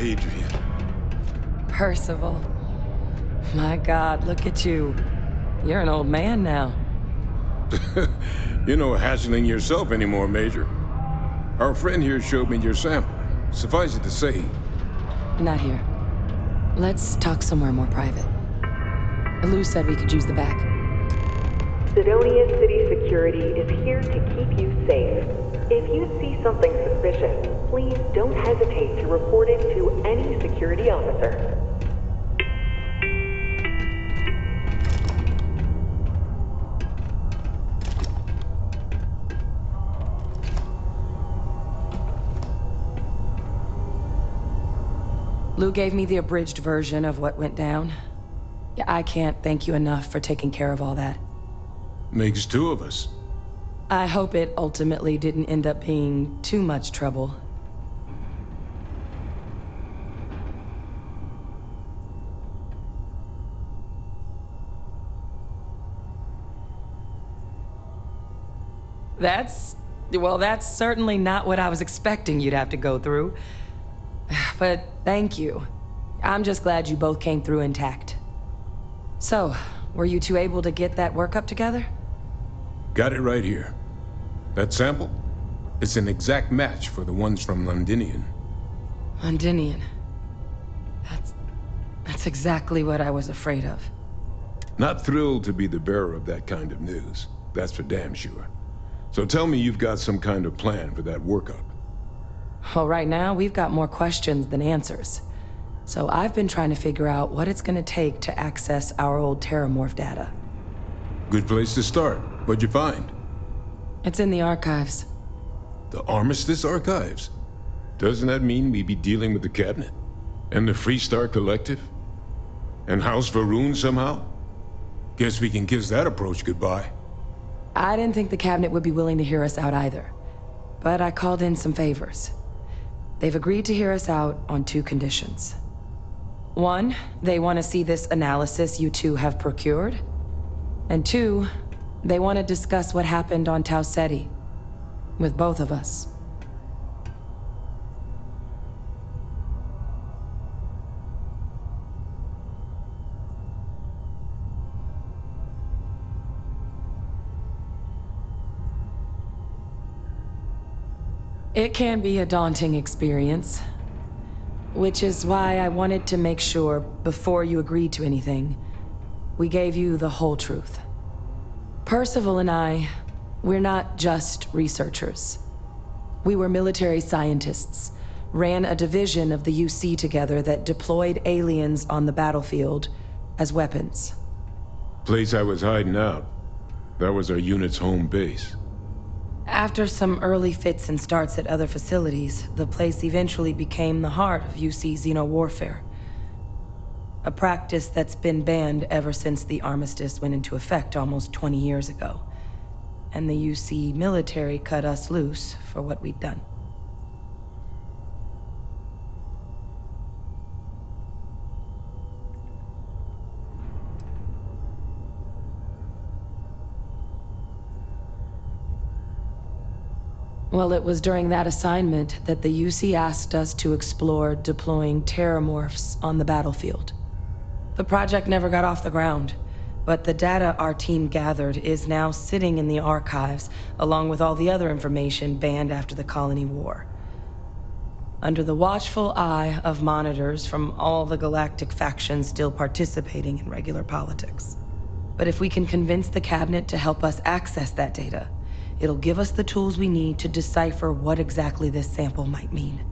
Adrian. Percival. My God, look at you. You're an old man now. You're no hassling yourself anymore, Major. Our friend here showed me your sample. Suffice it to say... Not here. Let's talk somewhere more private. Lou said we could use the back. Sidonia City Security is here to keep you safe. If you see something suspicious, please don't hesitate to report it to any security officer. Lou gave me the abridged version of what went down. Yeah, I can't thank you enough for taking care of all that. Makes two of us. I hope it ultimately didn't end up being too much trouble. Well, that's certainly not what I was expecting you'd have to go through. But thank you. I'm just glad you both came through intact. So, were you two able to get that workup together? Got it right here. That sample? It's an exact match for the ones from Londinian. Londinian. That's exactly what I was afraid of. Not thrilled to be the bearer of that kind of news. That's for damn sure. So tell me you've got some kind of plan for that workup. Well, right now, we've got more questions than answers. So I've been trying to figure out what it's gonna take to access our old Terramorph data. Good place to start. What'd you find? It's in the archives. The Armistice Archives? Doesn't that mean we'd be dealing with the Cabinet? And the Freestar Collective? And House Varun somehow? Guess we can kiss that approach goodbye. I didn't think the Cabinet would be willing to hear us out either. But I called in some favors. They've agreed to hear us out on two conditions. One, they want to see this analysis you two have procured. And two, they want to discuss what happened on Tau Ceti. With both of us. It can be a daunting experience. Which is why I wanted to make sure, before you agreed to anything, we gave you the whole truth. Percival and I, we're not just researchers. We were military scientists, ran a division of the UC together that deployed aliens on the battlefield as weapons. Place I was hiding out. That was our unit's home base. After some early fits and starts at other facilities, the place eventually became the heart of UC xeno-warfare. A practice that's been banned ever since the armistice went into effect almost 20 years ago. And the UC military cut us loose for what we'd done. Well, it was during that assignment that the UC asked us to explore deploying terramorphs on the battlefield. The project never got off the ground, but the data our team gathered is now sitting in the archives, along with all the other information banned after the Colony War. Under the watchful eye of monitors from all the galactic factions still participating in regular politics. But if we can convince the Cabinet to help us access that data, it'll give us the tools we need to decipher what exactly this sample might mean.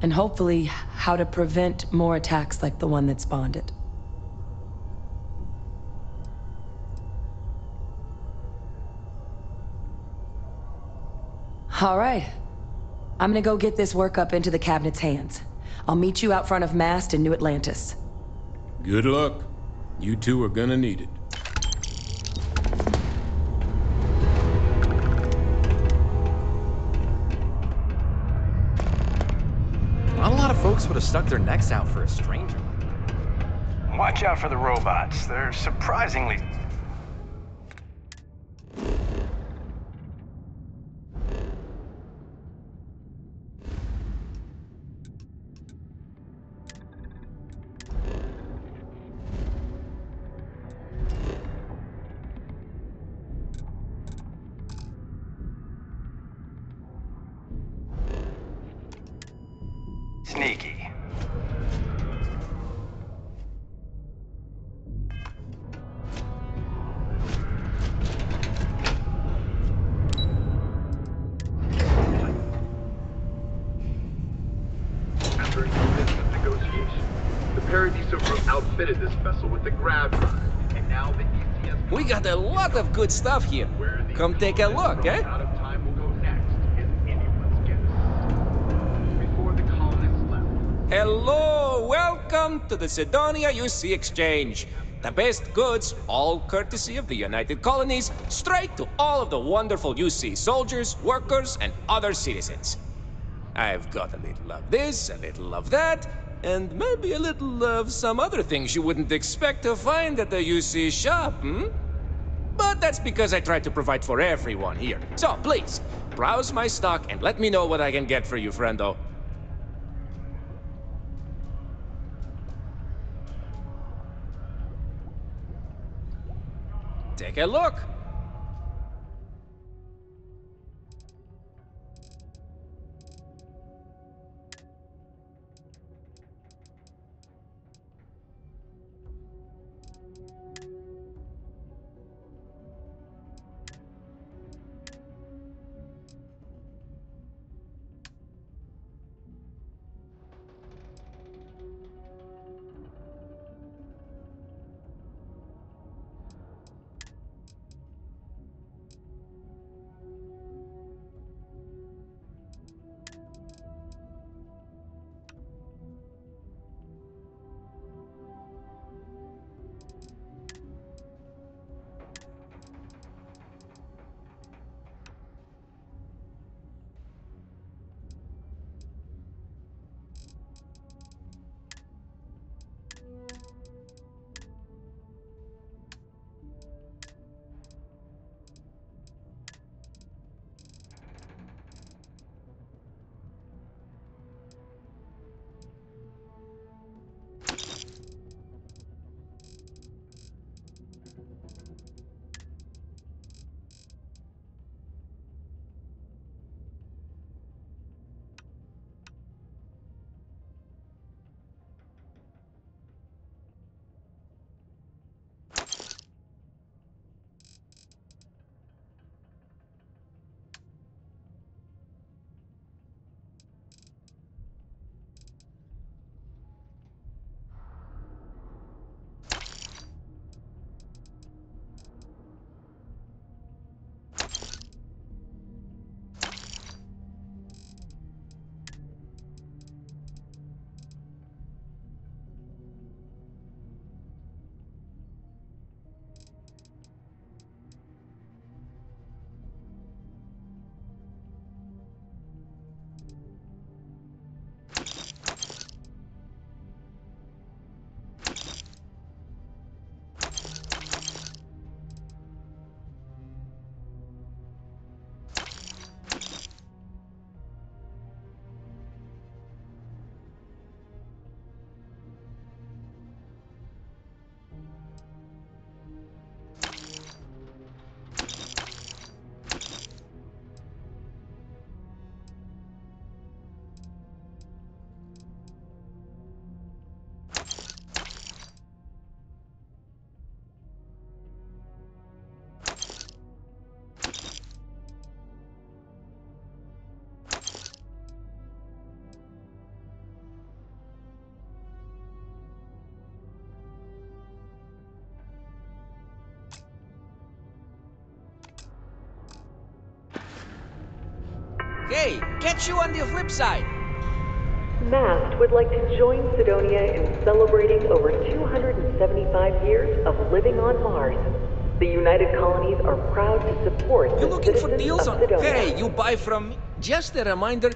And hopefully, how to prevent more attacks like the one that spawned it. All right. I'm gonna go get this work up into the Cabinet's hands. I'll meet you out front of Mast in New Atlantis. Good luck. You two are gonna need it. Not a lot of folks would have stuck their necks out for a stranger. Watch out for the robots. They're surprisingly... sneaky. After a few minutes of negotiation, the Paradiso group outfitted this vessel with the grav drive, and now the ECS... We got a lot of good stuff here. Where the Come take a look, eh? out of time will go next is anyone's guess. Before the colonists left, Hello, welcome to the Sidonia UC Exchange. The best goods, all courtesy of the United Colonies, straight to all of the wonderful UC soldiers, workers, and other citizens. I've got a little of this, a little of that, and maybe a little of some other things you wouldn't expect to find at the UC shop, But that's because I try to provide for everyone here. So please, browse my stock and let me know what I can get for you, friendo. Take a look. Hey, catch you on the flip side. Mast would like to join Sidonia in celebrating over 275 years of living on Mars. The United Colonies are proud to support You the looking for citizens deals of on... Sidonia. Hey, you buy from me? Just a reminder...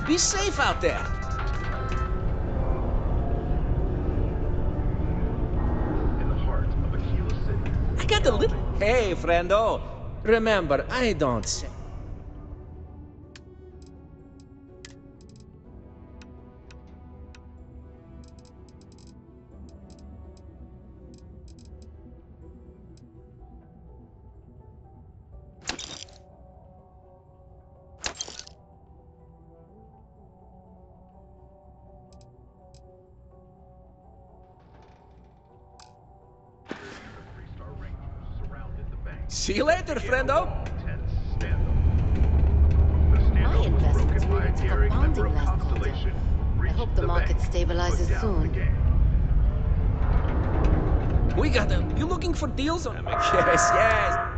Be safe out there. In the heart of Aquila City. I got a little... Hey, friendo. Remember, I don't say... See you later, friendo. My investments really took a pounding last quarter. Constellation. I hope the market stabilizes soon. We got them. You looking for deals on them? Yes, yes.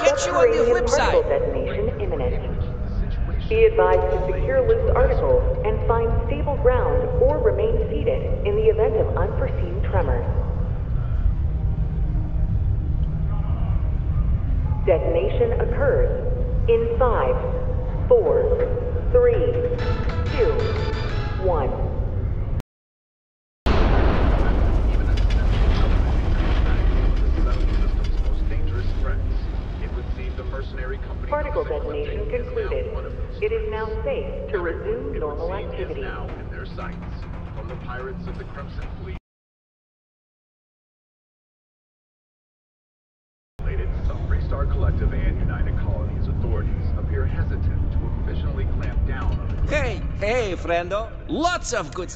Get you on the flip side. Detonation imminent. Be advised to secure loose articles and find stable ground or remain seated in the event of unforeseen tremors. Detonation occurs in 5, 4, 3, 2, 1. Particle detonation concluded. It is now safe to resume normal activity. Now in their sights, from the pirates of the Crimson Fleet. Some Freestar Collective and United Colonies authorities appear hesitant to sufficiently clamp down on the Hey, hey, friendo. Lots of good...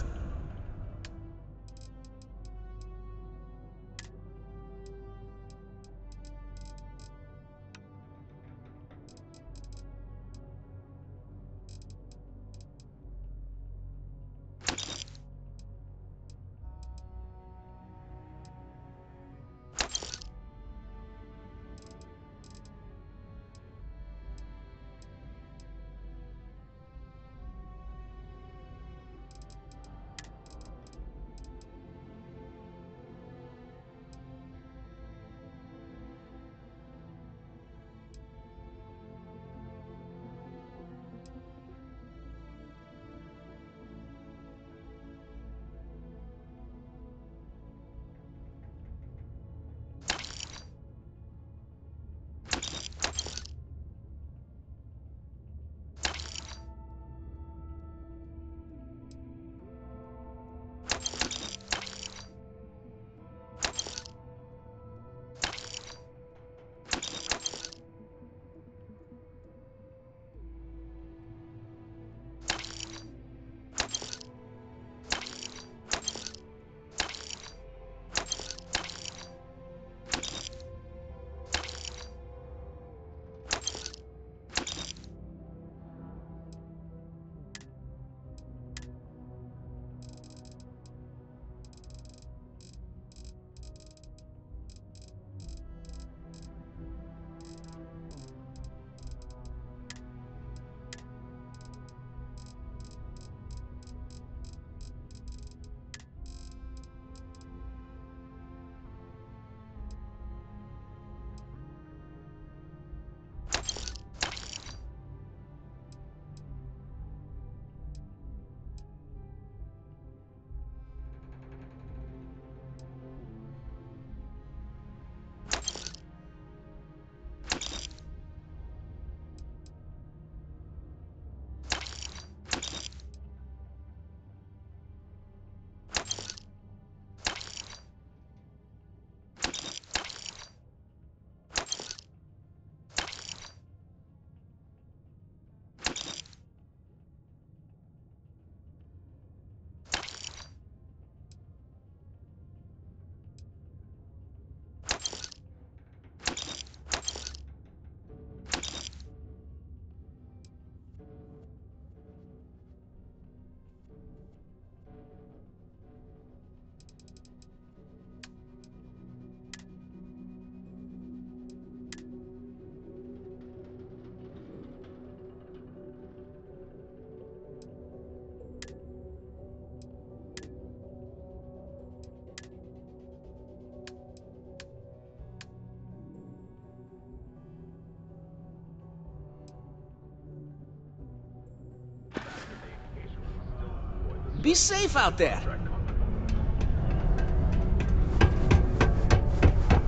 Be safe out there.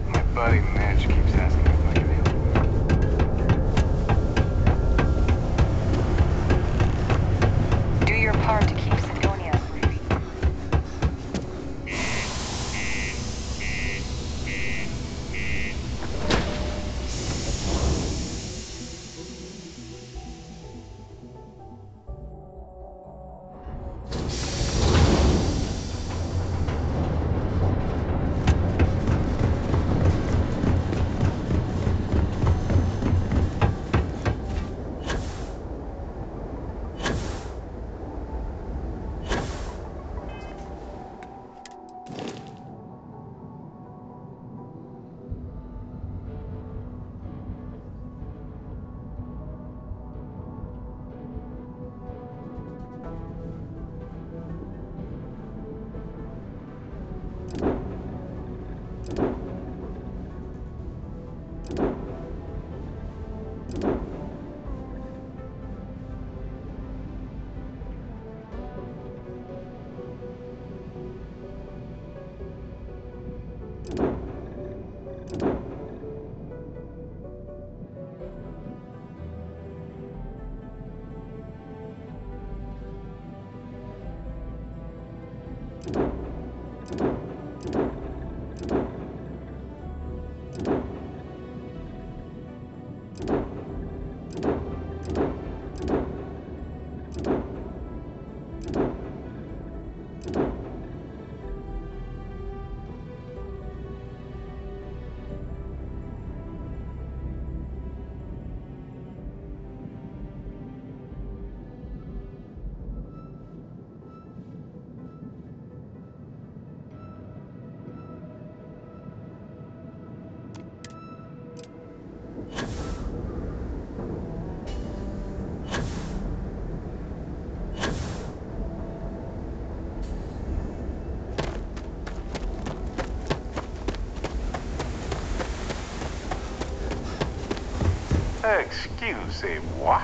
My buddy Mitch keeps asking if I can help. Do your part to keep Sidonia free. Excusez-moi.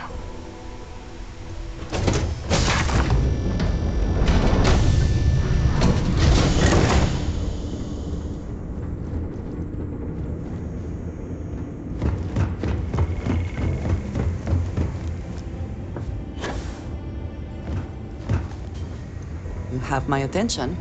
You have my attention.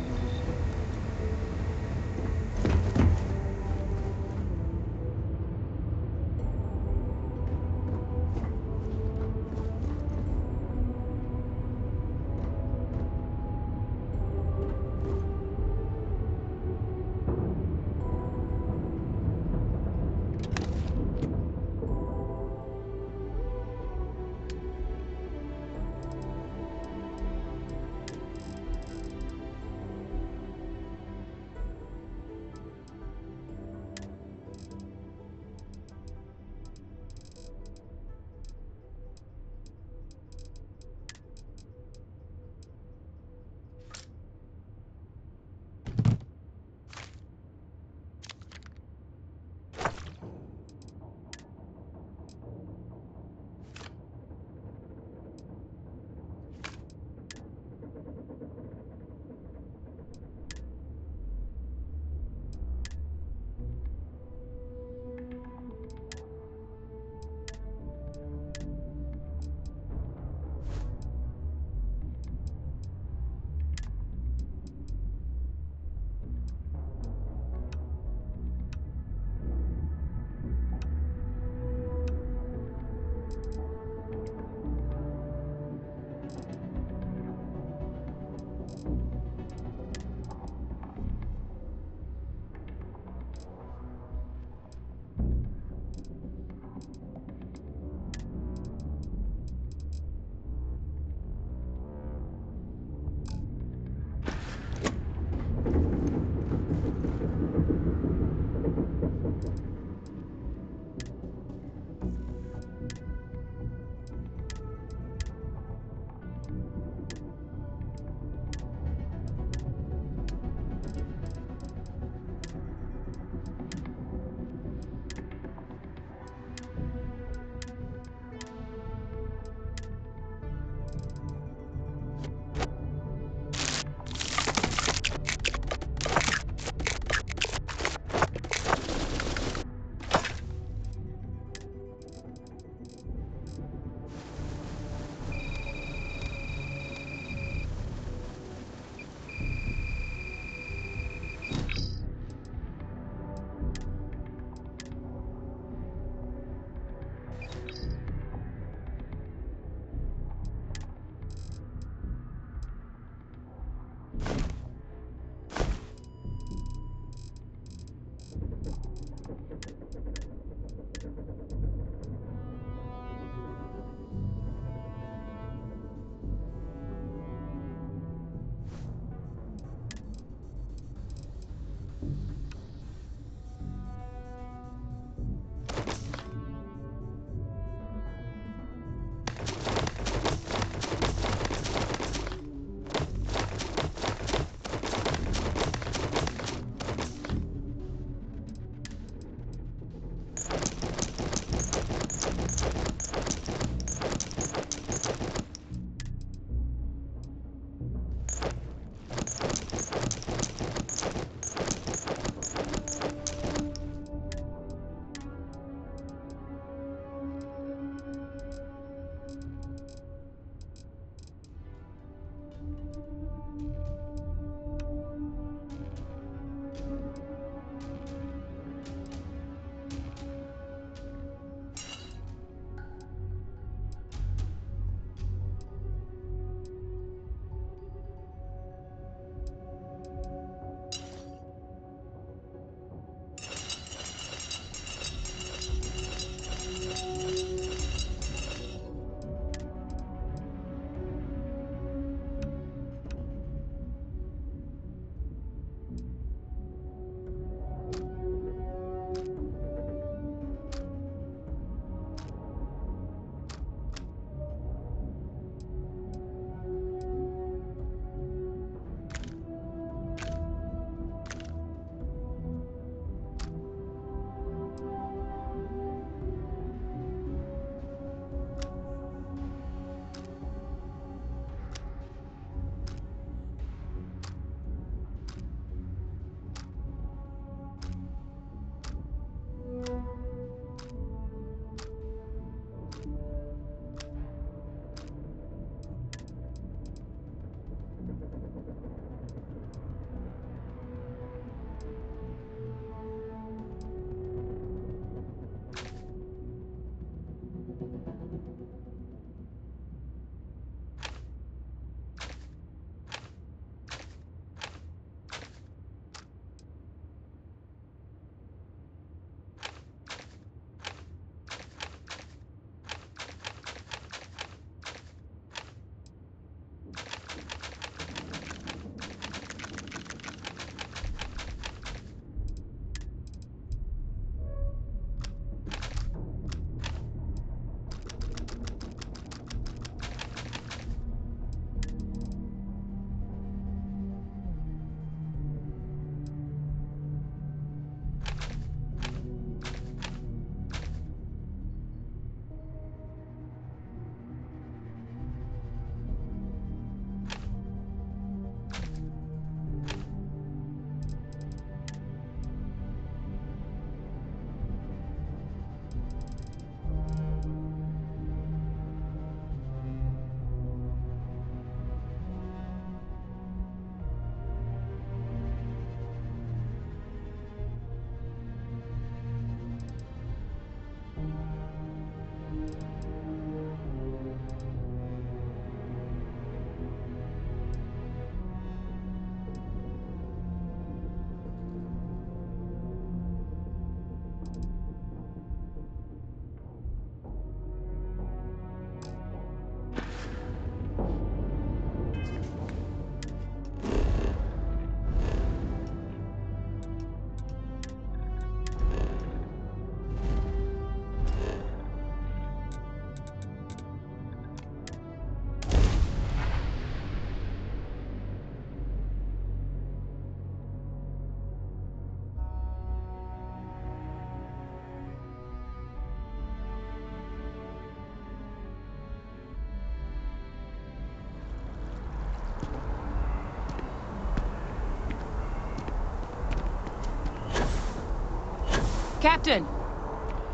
Captain!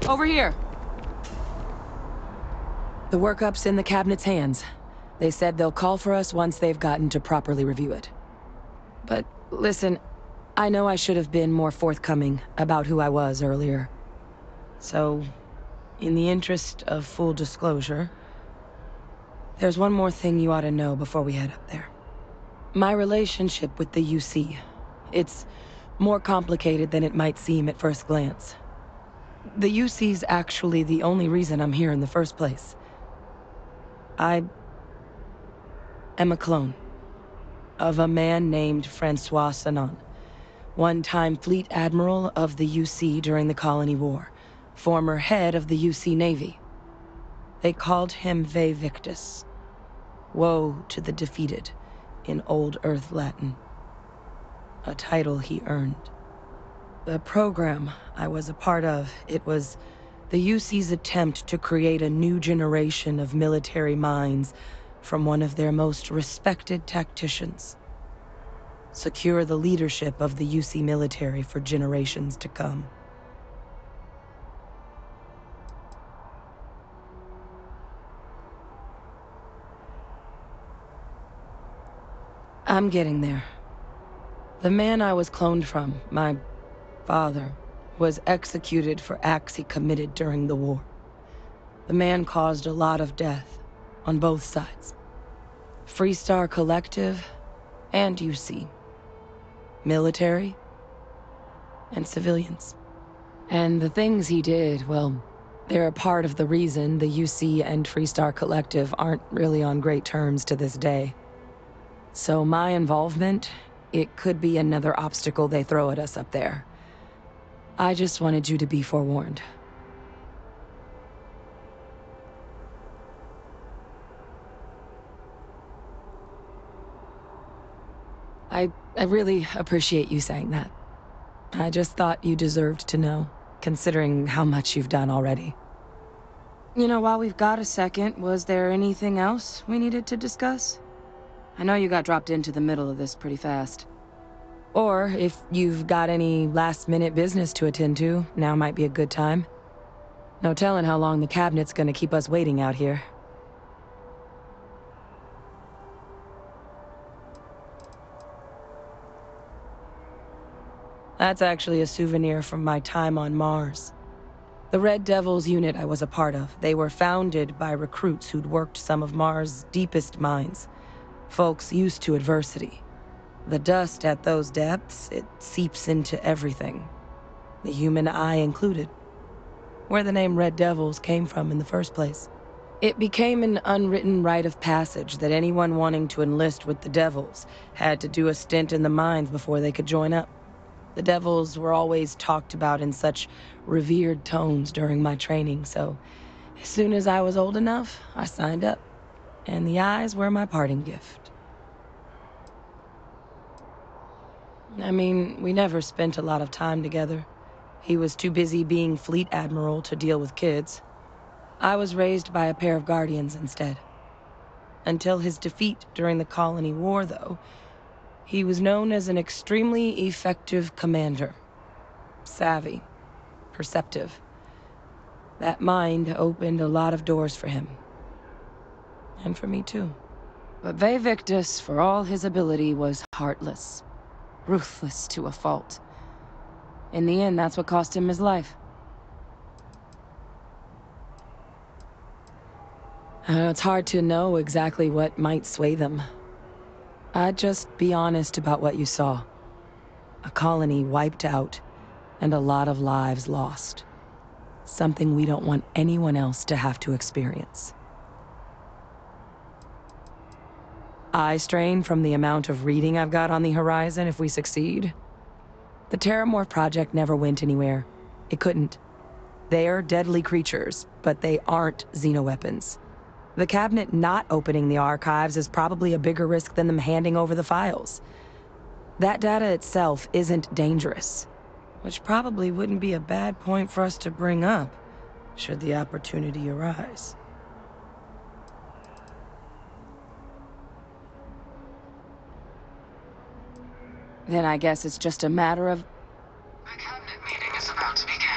Over here! The workup's in the cabinet's hands. They said they'll call for us once they've gotten to properly review it. But listen, I know I should have been more forthcoming about who I was earlier. So, in the interest of full disclosure, there's one more thing you ought to know before we head up there. My relationship with the UC. It's more complicated than it might seem at first glance. The UC's actually the only reason I'm here in the first place. I am a clone of a man named Francois Sanon, one-time fleet admiral of the UC during the Colony War, former head of the UC Navy. They called him Ve Victus, woe to the defeated, in Old Earth Latin, a title he earned. The program I was a part of, it was the UC's attempt to create a new generation of military minds from one of their most respected tacticians. Secure the leadership of the UC military for generations to come. I'm getting there. The man I was cloned from, my father, was executed for acts he committed during the war. The man caused a lot of death, on both sides. Freestar Collective and UC. Military and civilians. And the things he did, well, they're a part of the reason the UC and Freestar Collective aren't really on great terms to this day. So my involvement, it could be another obstacle they throw at us up there. I just wanted you to be forewarned. I really appreciate you saying that. I just thought you deserved to know, considering how much you've done already. You know, while we've got a second, was there anything else we needed to discuss? I know you got dropped into the middle of this pretty fast. Or, if you've got any last-minute business to attend to, now might be a good time. No telling how long the cabinet's gonna keep us waiting out here. That's actually a souvenir from my time on Mars. The Red Devils unit I was a part of, they were founded by recruits who'd worked some of Mars' deepest mines. Folks used to adversity. The dust at those depths, it seeps into everything. The human eye included. Where the name Red Devils came from in the first place. It became an unwritten rite of passage that anyone wanting to enlist with the Devils had to do a stint in the mines before they could join up. The Devils were always talked about in such revered tones during my training, so as soon as I was old enough, I signed up. And the eyes were my parting gift. I mean, we never spent a lot of time together. He was too busy being fleet admiral to deal with kids. I was raised by a pair of guardians instead. Until his defeat during the Colony War, though, he was known as an extremely effective commander. Savvy. Perceptive. That mind opened a lot of doors for him. And for me, too. But Ve Victus, for all his ability, was heartless. Ruthless to a fault. In the end, that's what cost him his life. It's hard to know exactly what might sway them. I'd just be honest about what you saw. A colony wiped out, and a lot of lives lost. Something we don't want anyone else to have to experience. Eye strain from the amount of reading I've got on the horizon if we succeed. The Terramorph project never went anywhere. It couldn't. They're deadly creatures, but they aren't xenoweapons. The cabinet not opening the archives is probably a bigger risk than them handing over the files. That data itself isn't dangerous, which probably wouldn't be a bad point for us to bring up, should the opportunity arise. Then I guess it's just a matter of... The cabinet meeting is about to begin.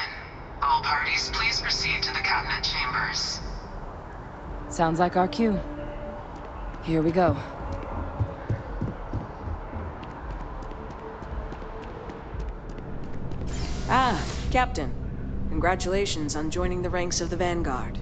parties please proceed to the cabinet chambers? Sounds like our cue. Here we go. Ah, Captain. Congratulations on joining the ranks of the Vanguard.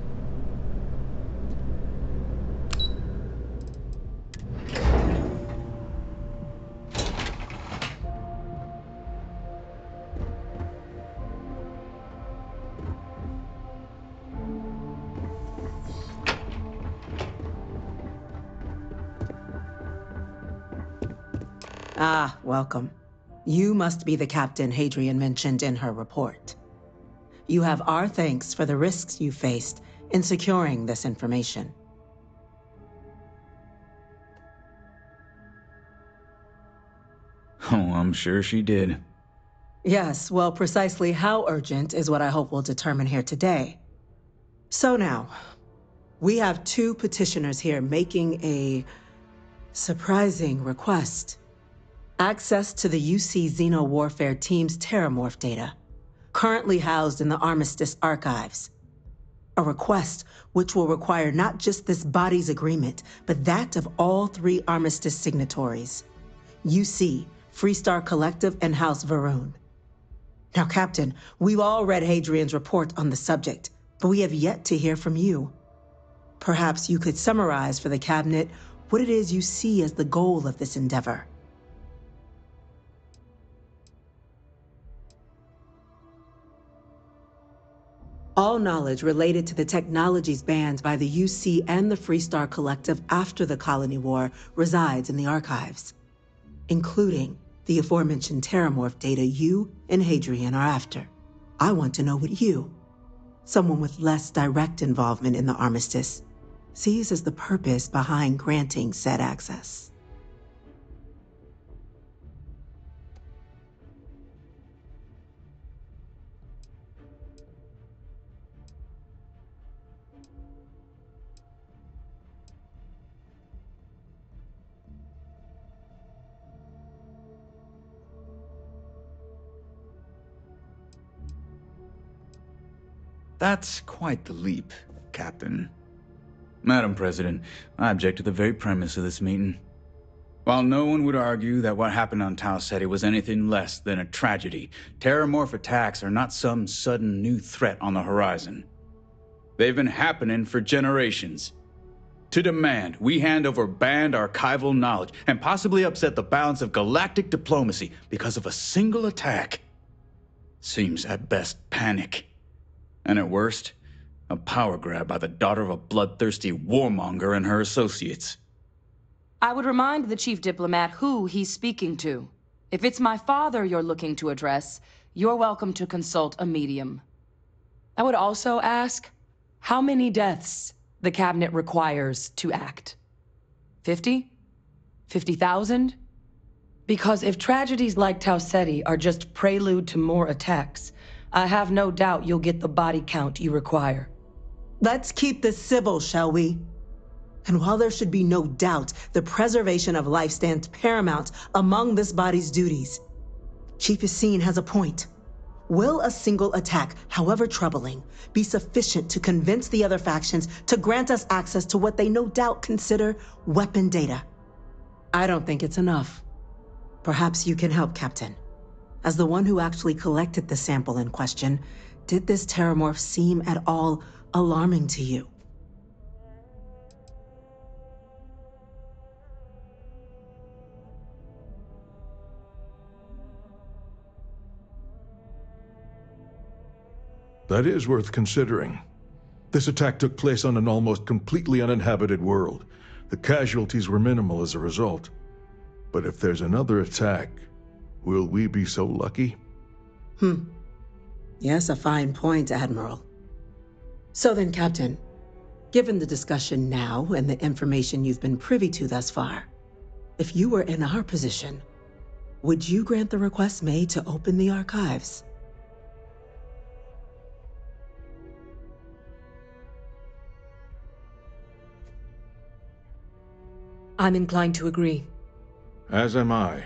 Ah, welcome. You must be the captain Hadrian mentioned in her report. You have our thanks for the risks you faced in securing this information. Oh, I'm sure she did. Yes, well, precisely how urgent is what I hope we'll determine here today. So now, we have two petitioners here making a surprising request. Access to the UC Xeno-Warfare Team's Terramorph data, currently housed in the Armistice archives. A request which will require not just this body's agreement, but that of all three Armistice signatories. UC, Freestar Collective, and House Varun. Now, Captain, we've all read Hadrian's report on the subject, but we have yet to hear from you. Perhaps you could summarize for the Cabinet what it is you see as the goal of this endeavor. All knowledge related to the technologies banned by the UC and the Freestar Collective after the Colony War resides in the archives, including the aforementioned Terramorph data you and Hadrian are after. I want to know what you, someone with less direct involvement in the Armistice, sees as the purpose behind granting said access. That's quite the leap, Captain. Madam President, I object to the very premise of this meeting. While no one would argue that what happened on Tau Ceti was anything less than a tragedy, Terramorph attacks are not some sudden new threat on the horizon. They've been happening for generations. To demand we hand over banned archival knowledge and possibly upset the balance of galactic diplomacy because of a single attack seems at best panic. And at worst, a power grab by the daughter of a bloodthirsty warmonger and her associates. I would remind the chief diplomat who he's speaking to. If it's my father you're looking to address, you're welcome to consult a medium. I would also ask how many deaths the Cabinet requires to act. 50? 50,000? Because if tragedies like Tau Ceti are just prelude to more attacks, I have no doubt you'll get the body count you require. Let's keep this civil, shall we? And while there should be no doubt the preservation of life stands paramount among this body's duties, Chief Yassine has a point. Will a single attack, however troubling, be sufficient to convince the other factions to grant us access to what they no doubt consider weapon data? I don't think it's enough. Perhaps you can help, Captain. As the one who actually collected the sample in question, did this Terramorph seem at all alarming to you? That is worth considering. This attack took place on an almost completely uninhabited world. The casualties were minimal as a result. But if there's another attack, will we be so lucky? Yes, a fine point, Admiral. So then, Captain, given the discussion now and the information you've been privy to thus far, if you were in our position, would you grant the request made to open the archives? I'm inclined to agree. As am I.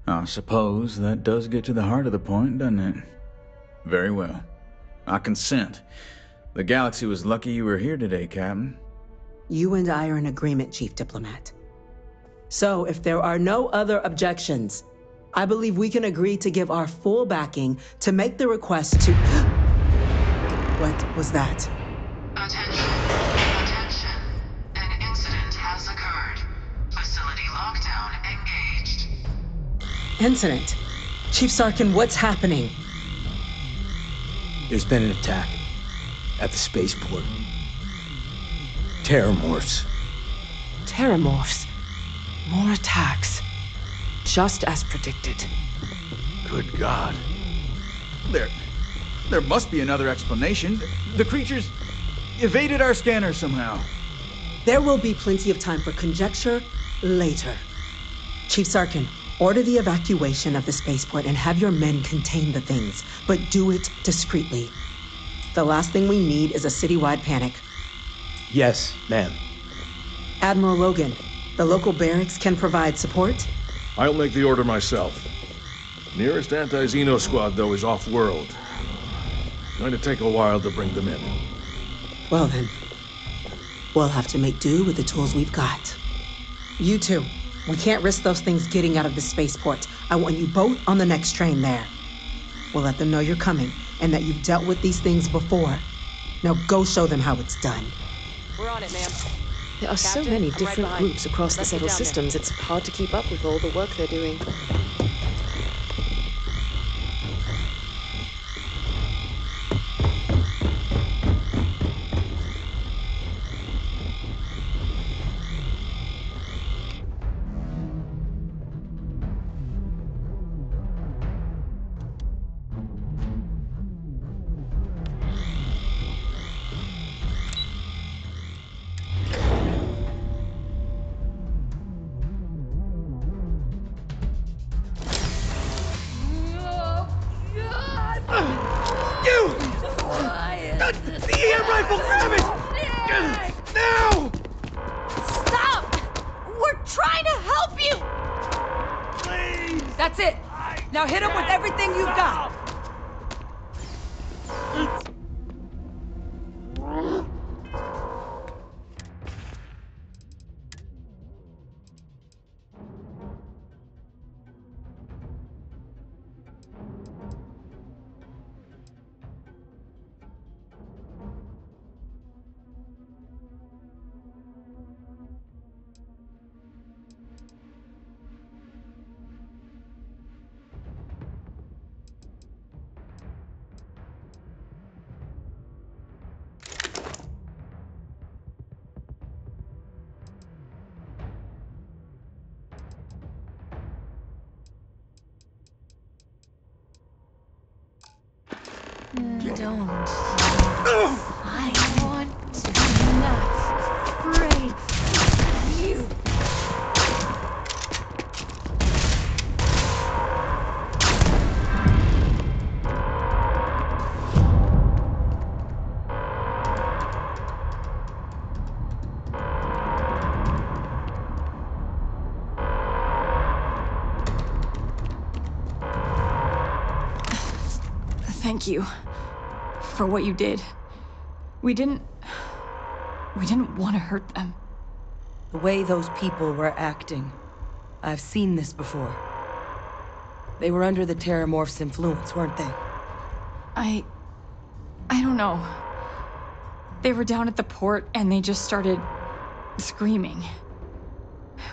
I suppose that does get to the heart of the point, doesn't it? Very well. I consent. The galaxy was lucky you were here today, Captain. You and I are in agreement, Chief Diplomat. So, if there are no other objections, I believe we can agree to give our full backing to make the request to... What was that? Attention. Attention. An incident has occurred. Facility lockdown engaged. Incident? Chief Sarkin, what's happening? There's been an attack at the spaceport. Terramorphs. Terramorphs. More attacks. Just as predicted. Good God. There must be another explanation. The creatures evaded our scanner somehow. There will be plenty of time for conjecture later. Chief Sarkin, order the evacuation of the spaceport and have your men contain the things, but do it discreetly. The last thing we need is a citywide panic. Yes, ma'am. Admiral Logan, the local barracks can provide support? I'll make the order myself. Nearest anti-Xeno squad, though, is off-world. Going to take a while to bring them in. Well then, we'll have to make do with the tools we've got. You two, we can't risk those things getting out of the spaceport. I want you both on the next train there. We'll let them know you're coming and that you've dealt with these things before. Now go show them how it's done. We're on it, ma'am. There are so Captain, many I'm different right behind groups you. across the Let's get several down there. systems, it's hard to keep up with all the work they're doing. The air rifle, grab it! Now! Stop! We're trying to help you! Please! That's it! Now hit him with everything you've got! Don't. I want to not break you. Thank you for what you did. We didn't want to hurt them. The way those people were acting, I've seen this before. They were under the Terramorph's influence, weren't they? I don't know. They were down at the port and they just started screaming.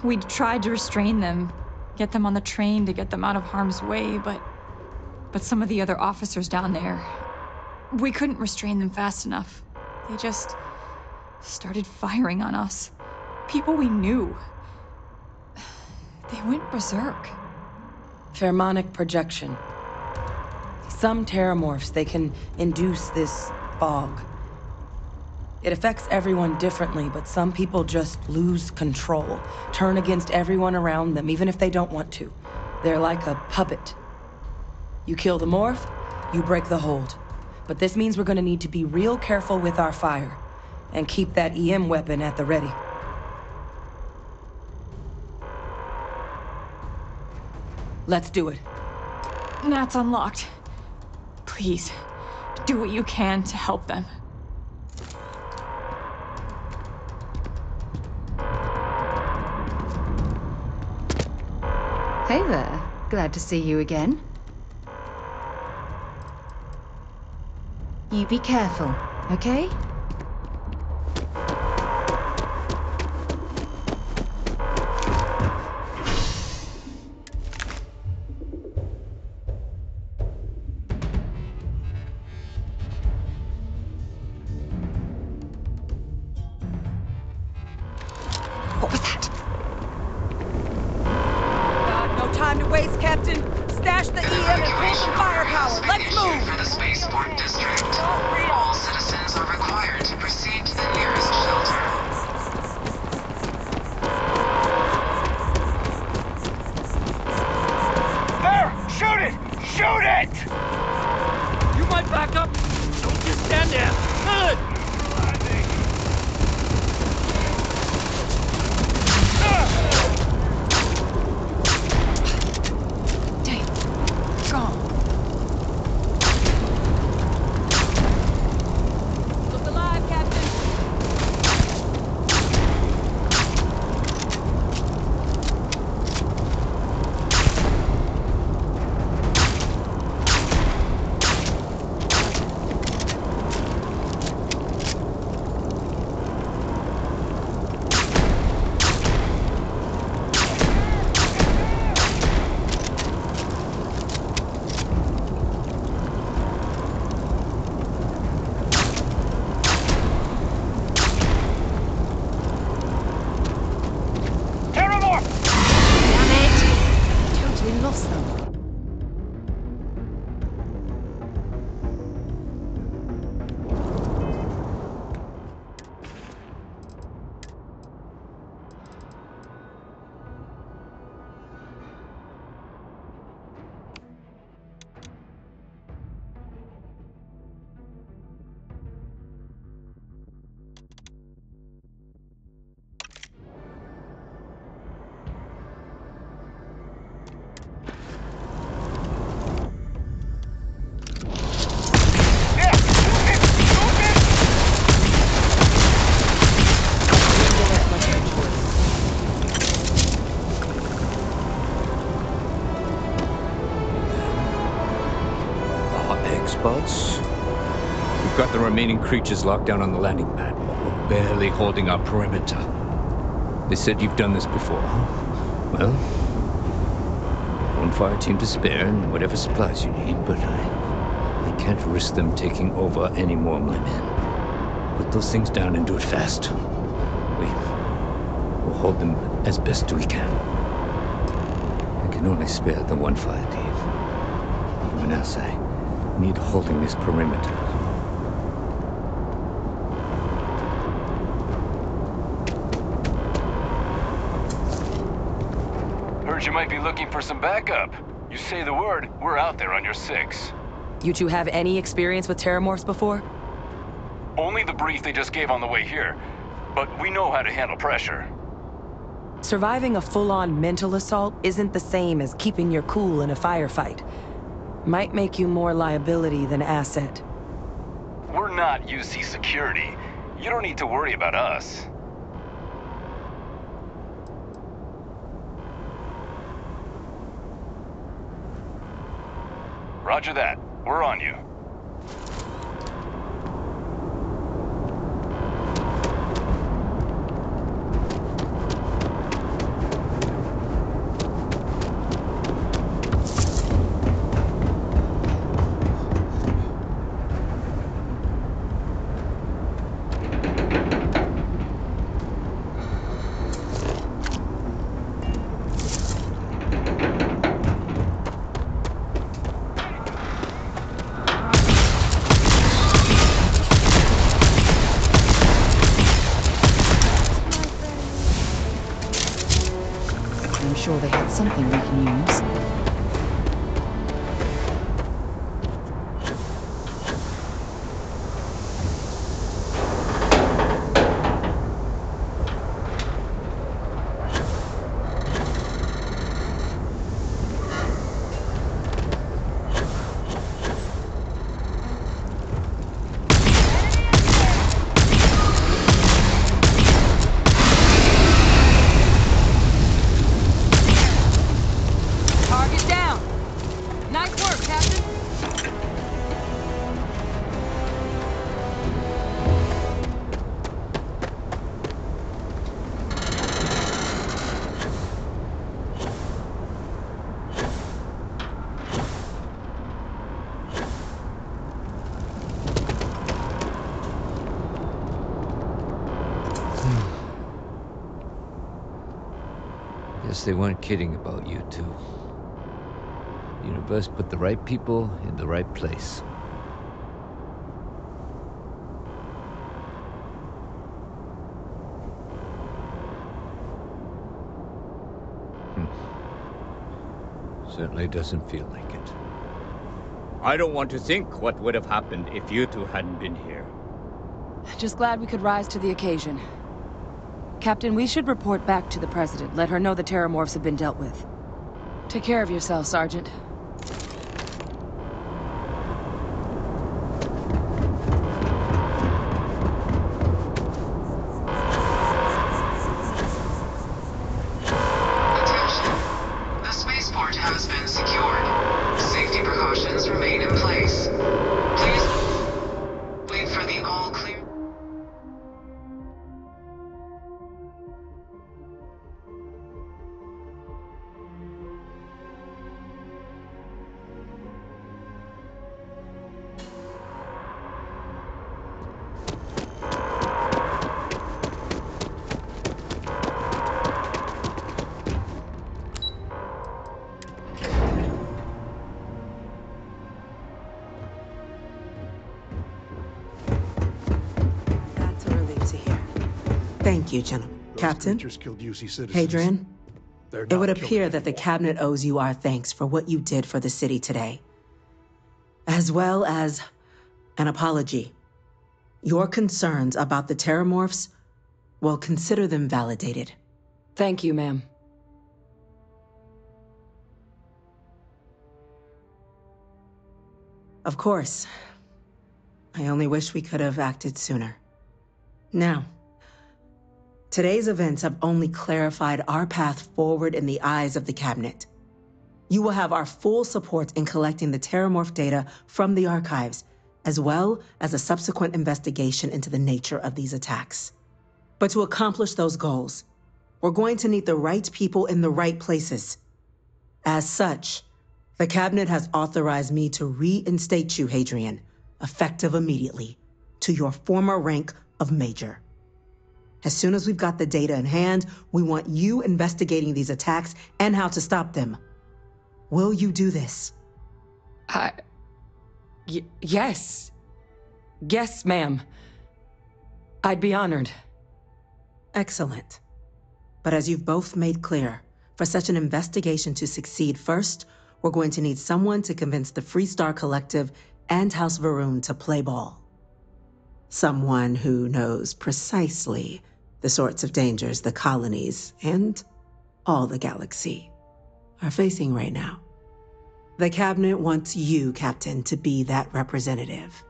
We tried to restrain them, get them on the train to get them out of harm's way, but some of the other officers down there, we couldn't restrain them fast enough. They just started firing on us. People we knew. They went berserk. Pheromonic projection. Some Terramorphs, they can induce this fog. It affects everyone differently, but some people just lose control, turn against everyone around them, even if they don't want to. They're like a puppet. You kill the morph, you break the hold. But this means we're gonna need to be real careful with our fire, and keep that EM weapon at the ready. Let's do it. That's unlocked. Please, do what you can to help them. Hey there. Glad to see you again. You be careful, okay? What was that? No time to waste, Captain. Stash the EM and pull some firepower. Let's move! For the spaceport district. All citizens are required to proceed to the nearest shelter. There! Shoot it! Shoot it! You might back up. Don't just stand there. Good! Dang. Go. Look alive, Captain. Totally lost them. Experts? We've got the remaining creatures locked down on the landing pad, but we're barely holding our perimeter. They said you've done this before. Well, one fire team to spare and whatever supplies you need, but I can't risk them taking over any more of my men. Put those things down and do it fast. We'll hold them as best we can. I can only spare the one fire team. Everyone else, I need holding this perimeter. Heard you might be looking for some backup. You say the word, we're out there on your 6. You two have any experience with terramorphs before? Only the brief they just gave on the way here. But we know how to handle pressure. Surviving a full-on mental assault isn't the same as keeping your cool in a firefight. Might make you more liability than asset. We're not UC security. You don't need to worry about us. Roger that. We're on you. I'm sure they had something we can use. Guess they weren't kidding about you two. The universe put the right people in the right place. Certainly doesn't feel like it. I don't want to think what would have happened if you two hadn't been here. Just glad we could rise to the occasion. Captain, we should report back to the President. Let her know the terramorphs have been dealt with. Take care of yourself, Sergeant. Thank you, gentlemen. Captain, Hadrian, it would appear that the Cabinet owes you our thanks for what you did for the city today, as well as an apology. Your concerns about the terramorphs, well, consider them validated. Thank you, ma'am. Of course. I only wish we could have acted sooner. Now, today's events have only clarified our path forward in the eyes of the Cabinet. You will have our full support in collecting the terramorph data from the archives, as well as a subsequent investigation into the nature of these attacks. But to accomplish those goals, we're going to need the right people in the right places. As such, the Cabinet has authorized me to reinstate you, Hadrian, effective immediately, to your former rank of Major. As soon as we've got the data in hand, we want you investigating these attacks and how to stop them. Will you do this? Yes. Yes, ma'am. I'd be honored. Excellent. But as you've both made clear, for such an investigation to succeed, first, we're going to need someone to convince the Freestar Collective and House Varun to play ball. Someone who knows precisely the sorts of dangers the colonies and all the galaxy are facing right now. The Cabinet wants you, Captain, to be that representative.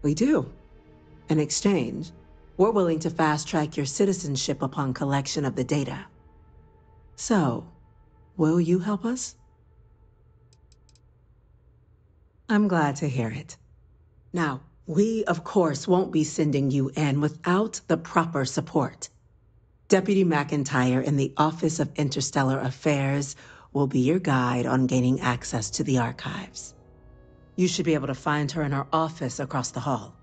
We do. In exchange, we're willing to fast-track your citizenship upon collection of the data. So, will you help us? I'm glad to hear it. Now, we, of course, won't be sending you in without the proper support. Deputy McIntyre in the Office of Interstellar Affairs will be your guide on gaining access to the archives. You should be able to find her in her office across the hall.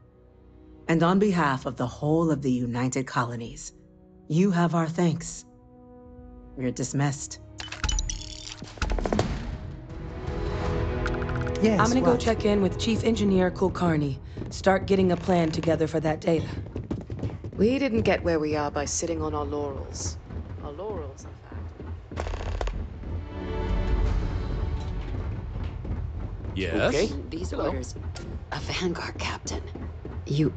And on behalf of the whole of the United Colonies, you have our thanks. You're dismissed. Yes, I'm gonna go check in with Chief Engineer Kulkarni. Start getting a plan together for that data. We didn't get where we are by sitting on our laurels. Our laurels, in fact. Yes? Okay. These orders. A Vanguard captain. You...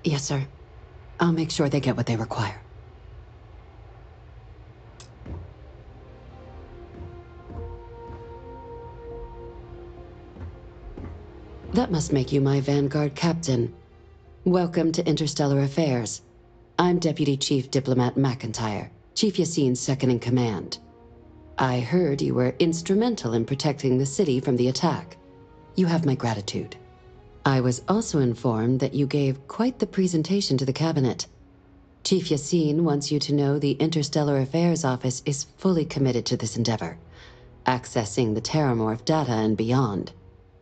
Yes, sir. I'll make sure they get what they require. That must make you my Vanguard captain. Welcome to Interstellar Affairs. I'm Deputy Chief Diplomat McIntyre, Chief Yassine's second-in-command. I heard you were instrumental in protecting the city from the attack. You have my gratitude. I was also informed that you gave quite the presentation to the Cabinet. Chief Yassine wants you to know the Interstellar Affairs Office is fully committed to this endeavor, accessing the Terramorph data and beyond.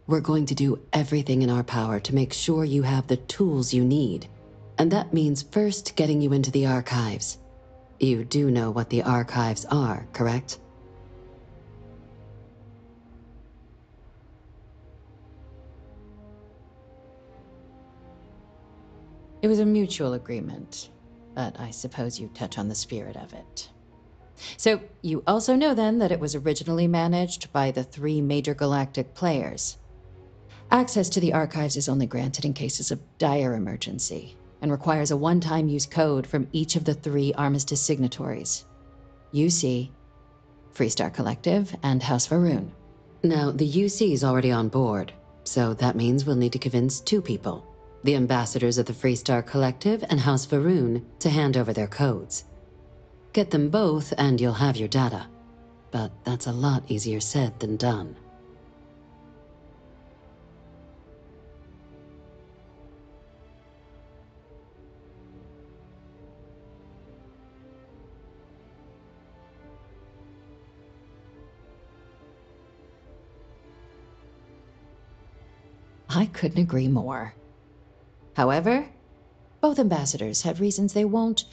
We're going to do everything in our power to make sure you have the tools you need. And that means first getting you into the archives. You do know what the archives are, correct? It was a mutual agreement, but I suppose you touch on the spirit of it. So, you also know then that it was originally managed by the 3 major galactic players. Access to the archives is only granted in cases of dire emergency, and requires a one-time use code from each of the 3 armistice signatories. UC, Freestar Collective, and House Varun. Now, the UC is already on board, so that means we'll need to convince 2 people. The ambassadors of the Freestar Collective and House Varun to hand over their codes. Get them both and you'll have your data. But that's a lot easier said than done. I couldn't agree more. However, both ambassadors have reasons they won't,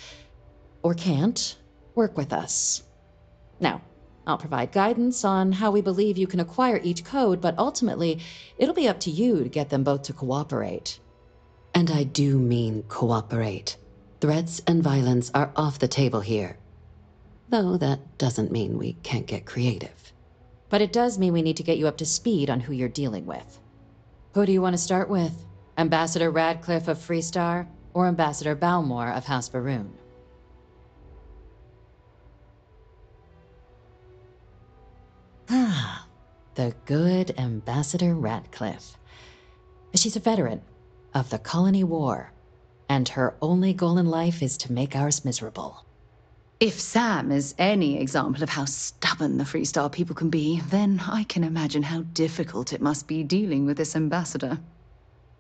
or can't, work with us. Now, I'll provide guidance on how we believe you can acquire each code, but ultimately, it'll be up to you to get them both to cooperate. And I do mean cooperate. Threats and violence are off the table here. Though that doesn't mean we can't get creative. But it does mean we need to get you up to speed on who you're dealing with. Who do you want to start with? Ambassador Radcliffe of Freestar, or Ambassador Balmore of House Varun? Ah, the good Ambassador Radcliffe. She's a veteran of the Colony War, and her only goal in life is to make ours miserable. If Sam is any example of how stubborn the Freestar people can be, then I can imagine how difficult it must be dealing with this ambassador.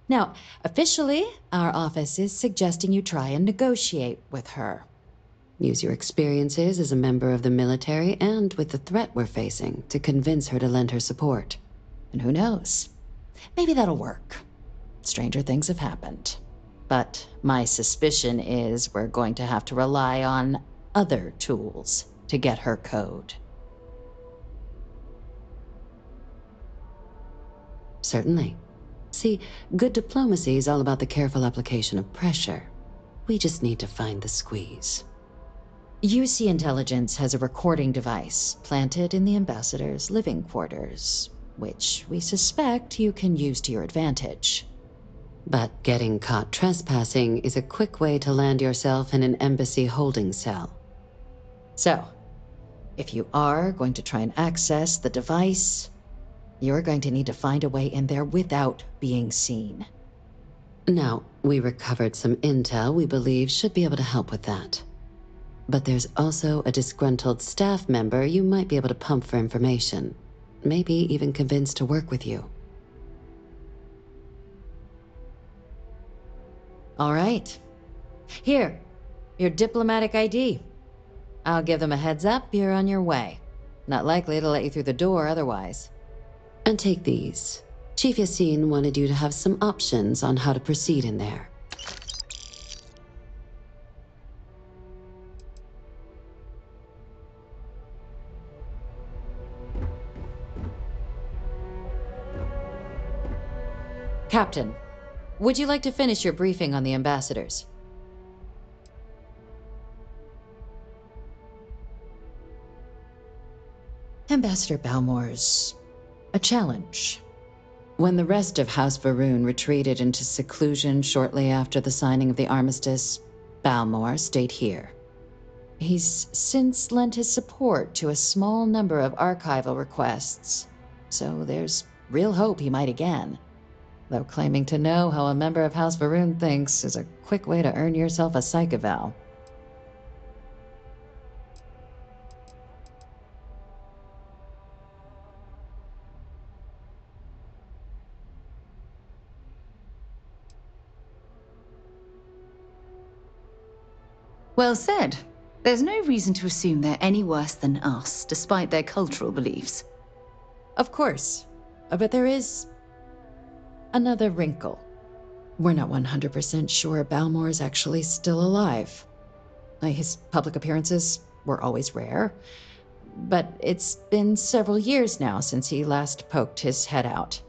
Now, officially, our office is suggesting you try and negotiate with her. Use your experiences as a member of the military and with the threat we're facing to convince her to lend her support. And who knows? Maybe that'll work. Stranger things have happened. But my suspicion is we're going to have to rely on other tools to get her code. Certainly. See, good diplomacy is all about the careful application of pressure. We just need to find the squeeze. UC Intelligence has a recording device planted in the ambassador's living quarters, which we suspect you can use to your advantage. But getting caught trespassing is a quick way to land yourself in an embassy holding cell. So, if you are going to try and access the device, you're going to need to find a way in there without being seen. Now, we recovered some intel we believe should be able to help with that. But there's also a disgruntled staff member you might be able to pump for information. Maybe even convince to work with you. All right. Here, your diplomatic ID. I'll give them a heads up you're on your way. Not likely to let you through the door otherwise. And take these. Chief Yassine wanted you to have some options on how to proceed in there. Captain, would you like to finish your briefing on the ambassadors? Ambassador Balmore's a challenge. When the rest of House Varun retreated into seclusion shortly after the signing of the armistice, Balmore stayed here. He's since lent his support to a small number of archival requests, so there's real hope he might again. Though claiming to know how a member of House Varun thinks is a quick way to earn yourself a psych eval. Well said. There's no reason to assume they're any worse than us, despite their cultural beliefs. Of course. But there is another wrinkle. We're not 100% sure Balmor is actually still alive. His public appearances were always rare, but it's been several years now since he last poked his head out.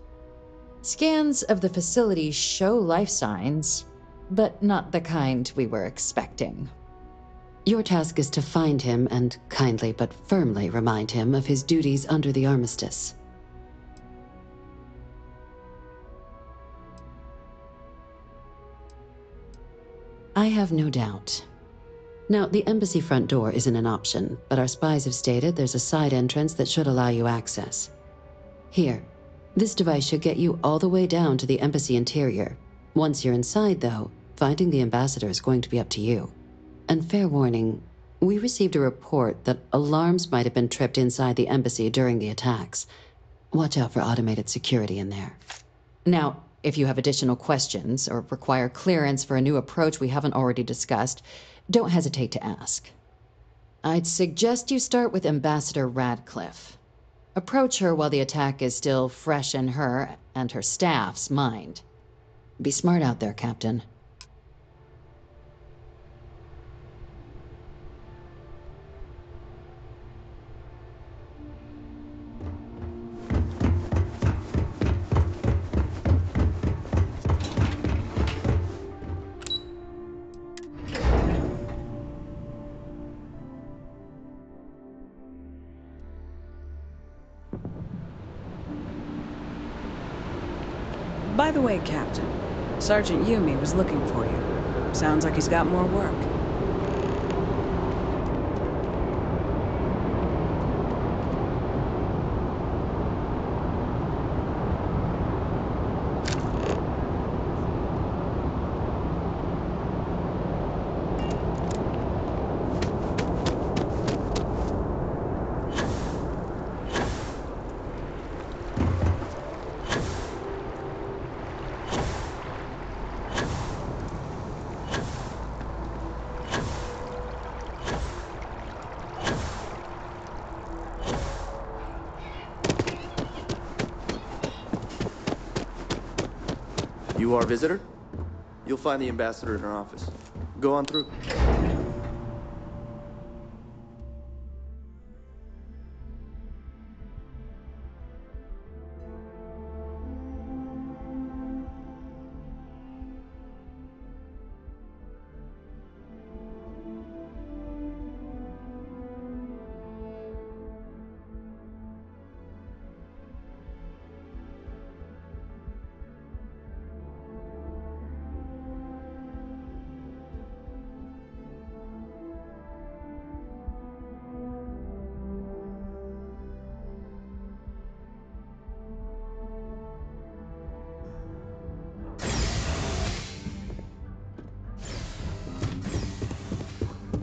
Scans of the facility show life signs, but not the kind we were expecting. Your task is to find him and kindly but firmly remind him of his duties under the armistice. I have no doubt. Now, the embassy front door isn't an option, but our spies have stated there's a side entrance that should allow you access. Here, this device should get you all the way down to the embassy interior. Once you're inside, though, finding the ambassador is going to be up to you. And fair warning, we received a report that alarms might have been tripped inside the embassy during the attacks. Watch out for automated security in there. Now, if you have additional questions or require clearance for a new approach we haven't already discussed, don't hesitate to ask. I'd suggest you start with Ambassador Radcliffe. Approach her while the attack is still fresh in her and her staff's mind. Be smart out there, Captain. By the way, Captain, Sergeant Yumi was looking for you. Sounds like he's got more work. You are a visitor? You'll find the ambassador in her office. Go on through.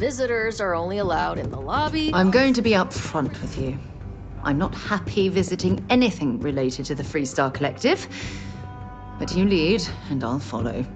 Visitors are only allowed in the lobby. I'm going to be upfront with you. I'm not happy visiting anything related to the Freestar Collective, but you lead, and I'll follow.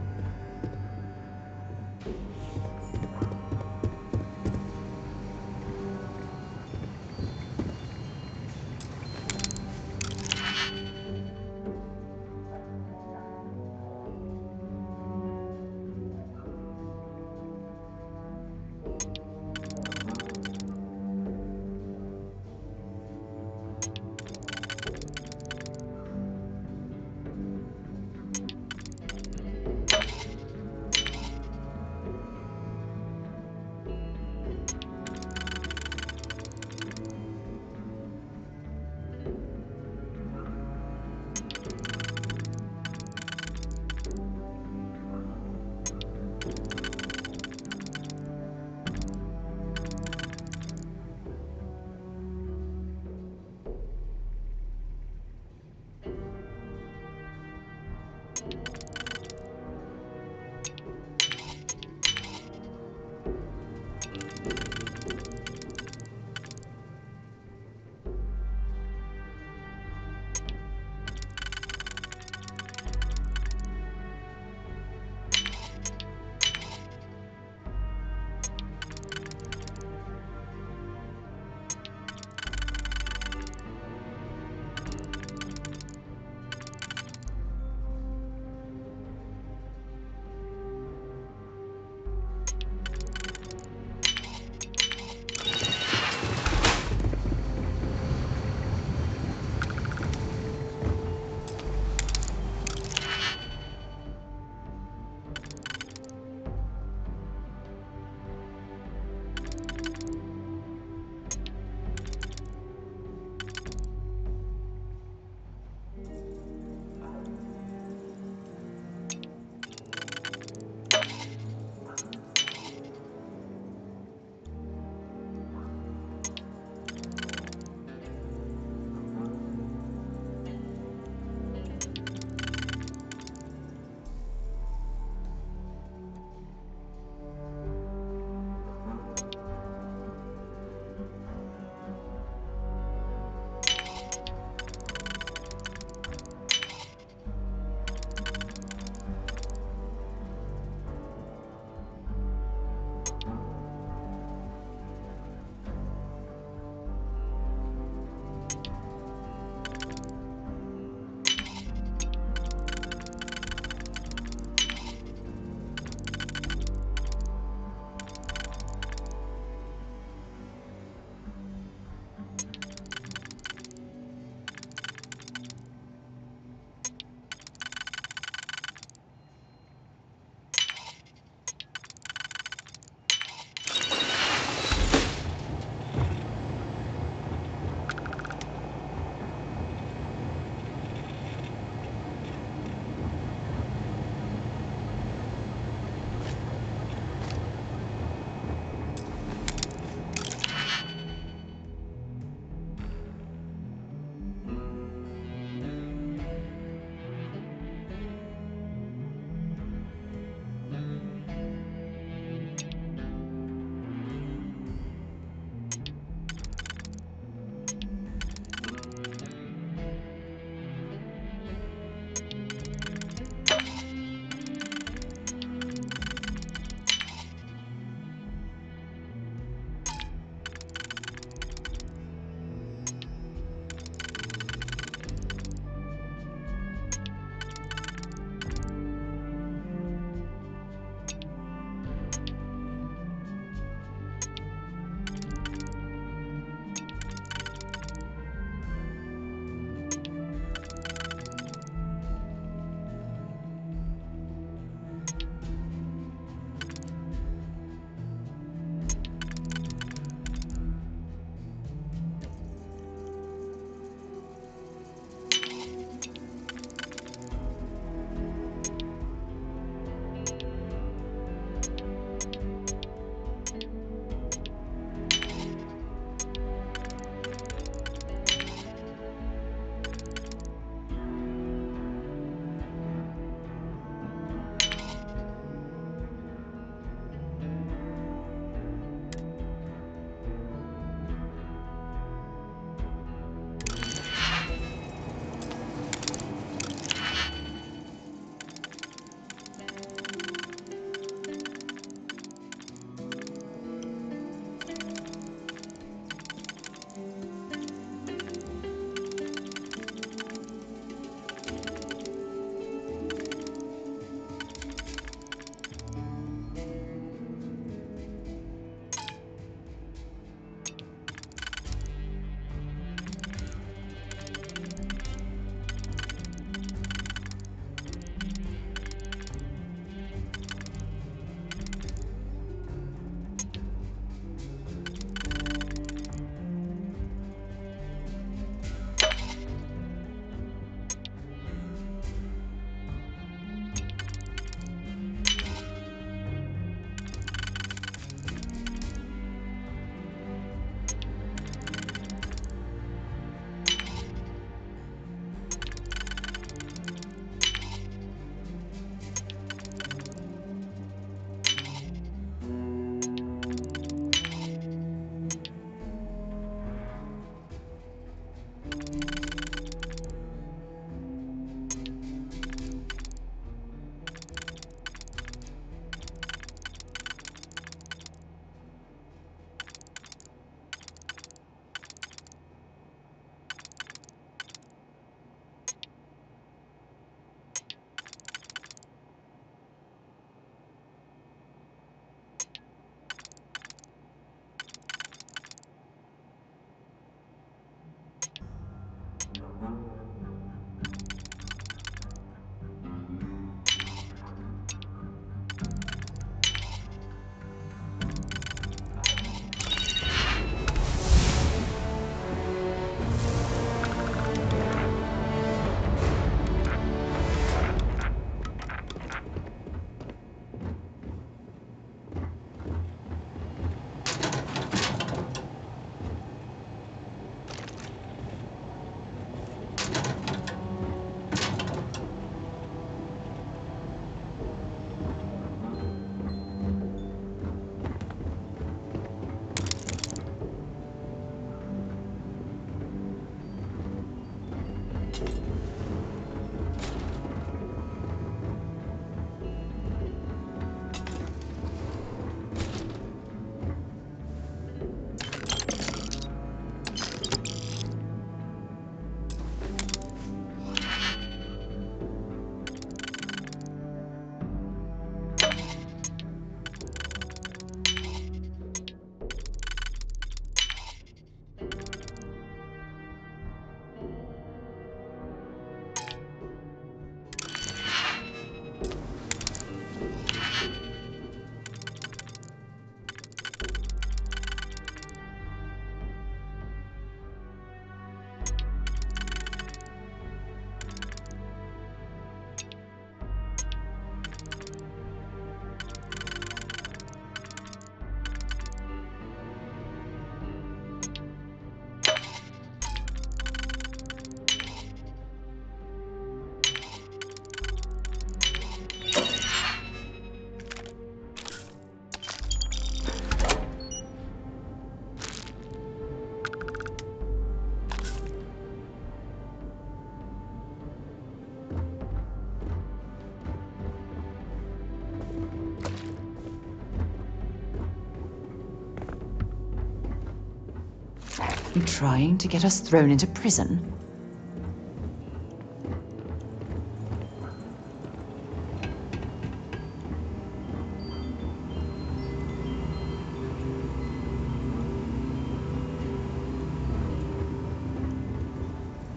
You trying to get us thrown into prison?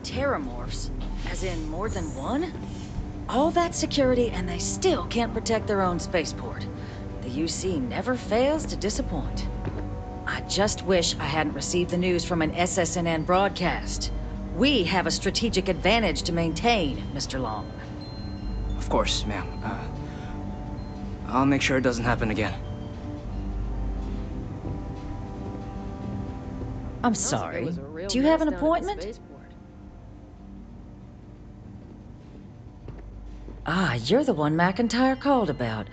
Terramorphs? As in more than one? All that security and they still can't protect their own spaceport. The UC never fails to disappoint. I just wish I hadn't received the news from an SSNN broadcast. We have a strategic advantage to maintain, Mr. Long. Of course, ma'am. I'll make sure it doesn't happen again. I'm sorry. Do you have an appointment? Ah, you're the one McIntyre called about.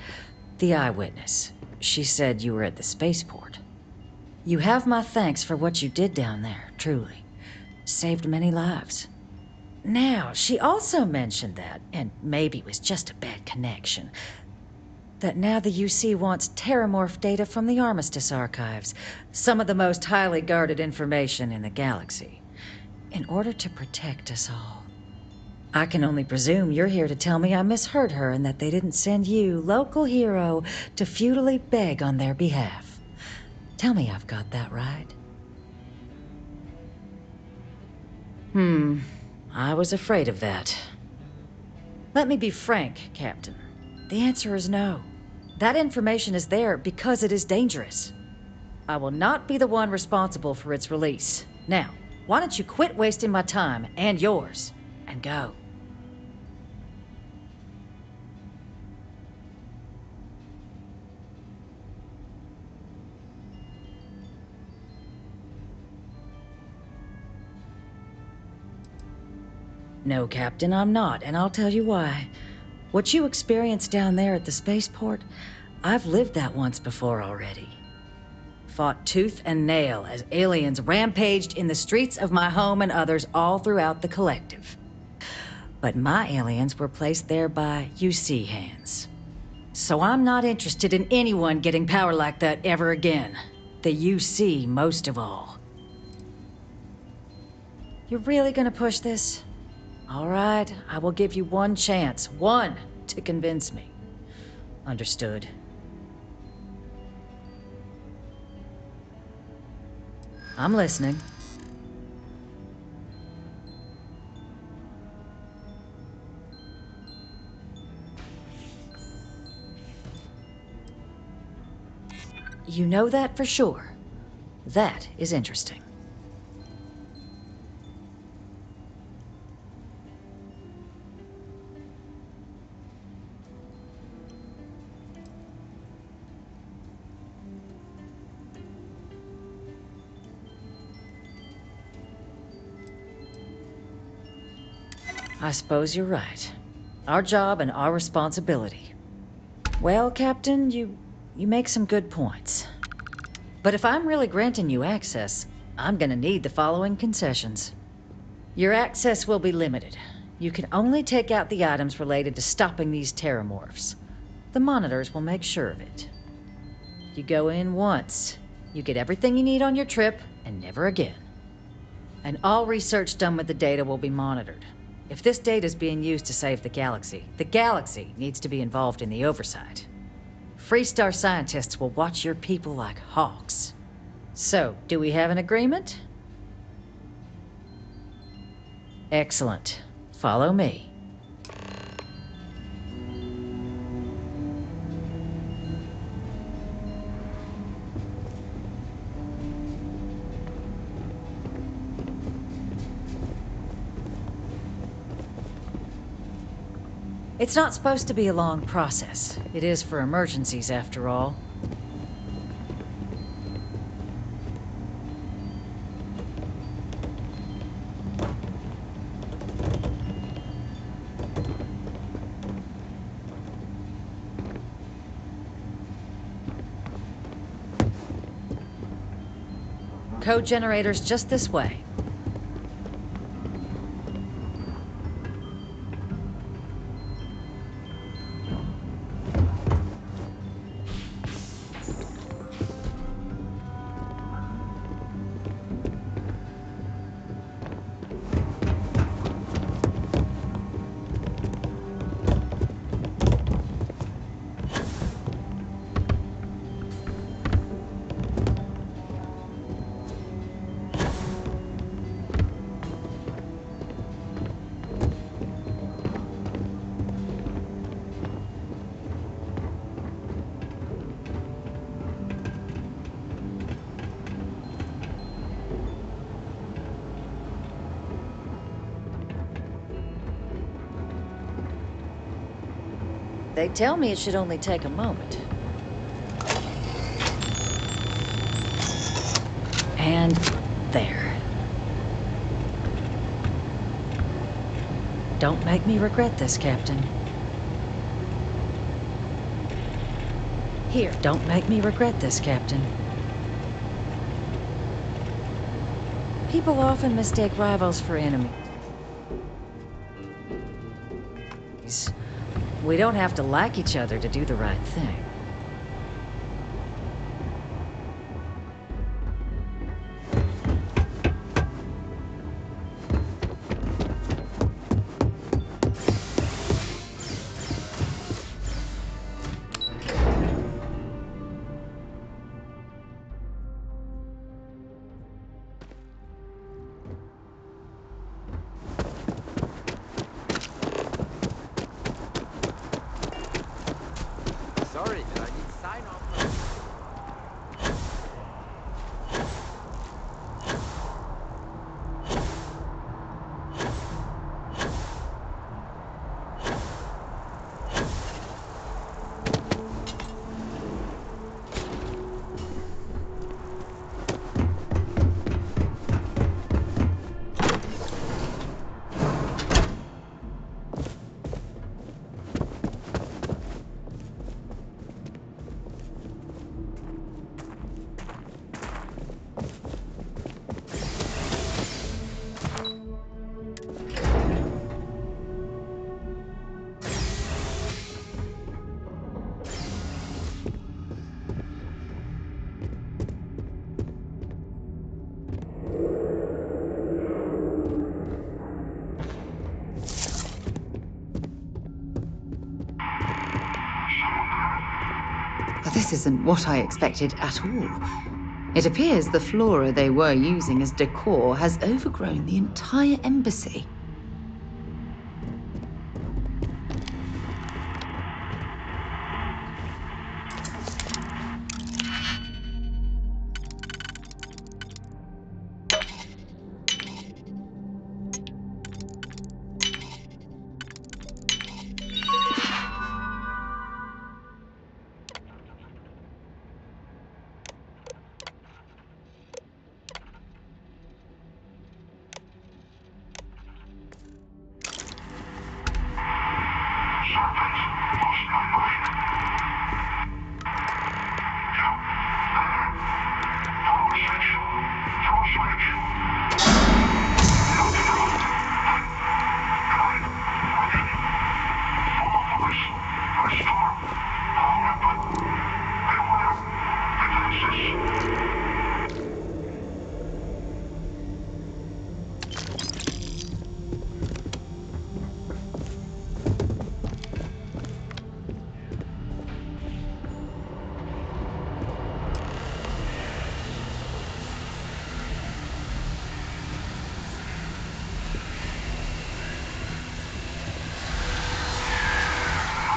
The eyewitness. She said you were at the spaceport. You have my thanks for what you did down there, truly. Saved many lives. Now, she also mentioned that, and maybe it was just a bad connection, that now the UC wants Terramorph data from the Armistice archives, some of the most highly guarded information in the galaxy, in order to protect us all. I can only presume you're here to tell me I misheard her and that they didn't send you, local hero, to futilely beg on their behalf. Tell me I've got that right. I was afraid of that. Let me be frank, Captain. The answer is no. That information is there because it is dangerous. I will not be the one responsible for its release. Now, why don't you quit wasting my time and yours, and go? No, Captain, I'm not, and I'll tell you why. What you experienced down there at the spaceport, I've lived that once before already. Fought tooth and nail as aliens rampaged in the streets of my home and others all throughout the collective. But my aliens were placed there by UC hands. So I'm not interested in anyone getting power like that ever again. The UC most of all. You're really gonna push this? All right, I will give you one chance. One to convince me. Understood. I'm listening. You know that for sure. That is interesting. I suppose you're right. Our job and our responsibility. Well, Captain, you make some good points. But if I'm really granting you access, I'm gonna need the following concessions. Your access will be limited. You can only take out the items related to stopping these terramorphs. The monitors will make sure of it. You go in once. You get everything you need on your trip, and never again. And all research done with the data will be monitored. If this data is being used to save the galaxy needs to be involved in the oversight. Freestar scientists will watch your people like hawks. So, do we have an agreement? Excellent. Follow me. It's not supposed to be a long process. It is for emergencies, after all. Code generators just this way. They tell me it should only take a moment. And there. Don't make me regret this, Captain. Here, don't make me regret this, Captain. People often mistake rivals for enemies. We don't have to like each other to do the right thing. Sorry, but I need sign off. This isn't what I expected at all. It appears the flora they were using as decor has overgrown the entire embassy.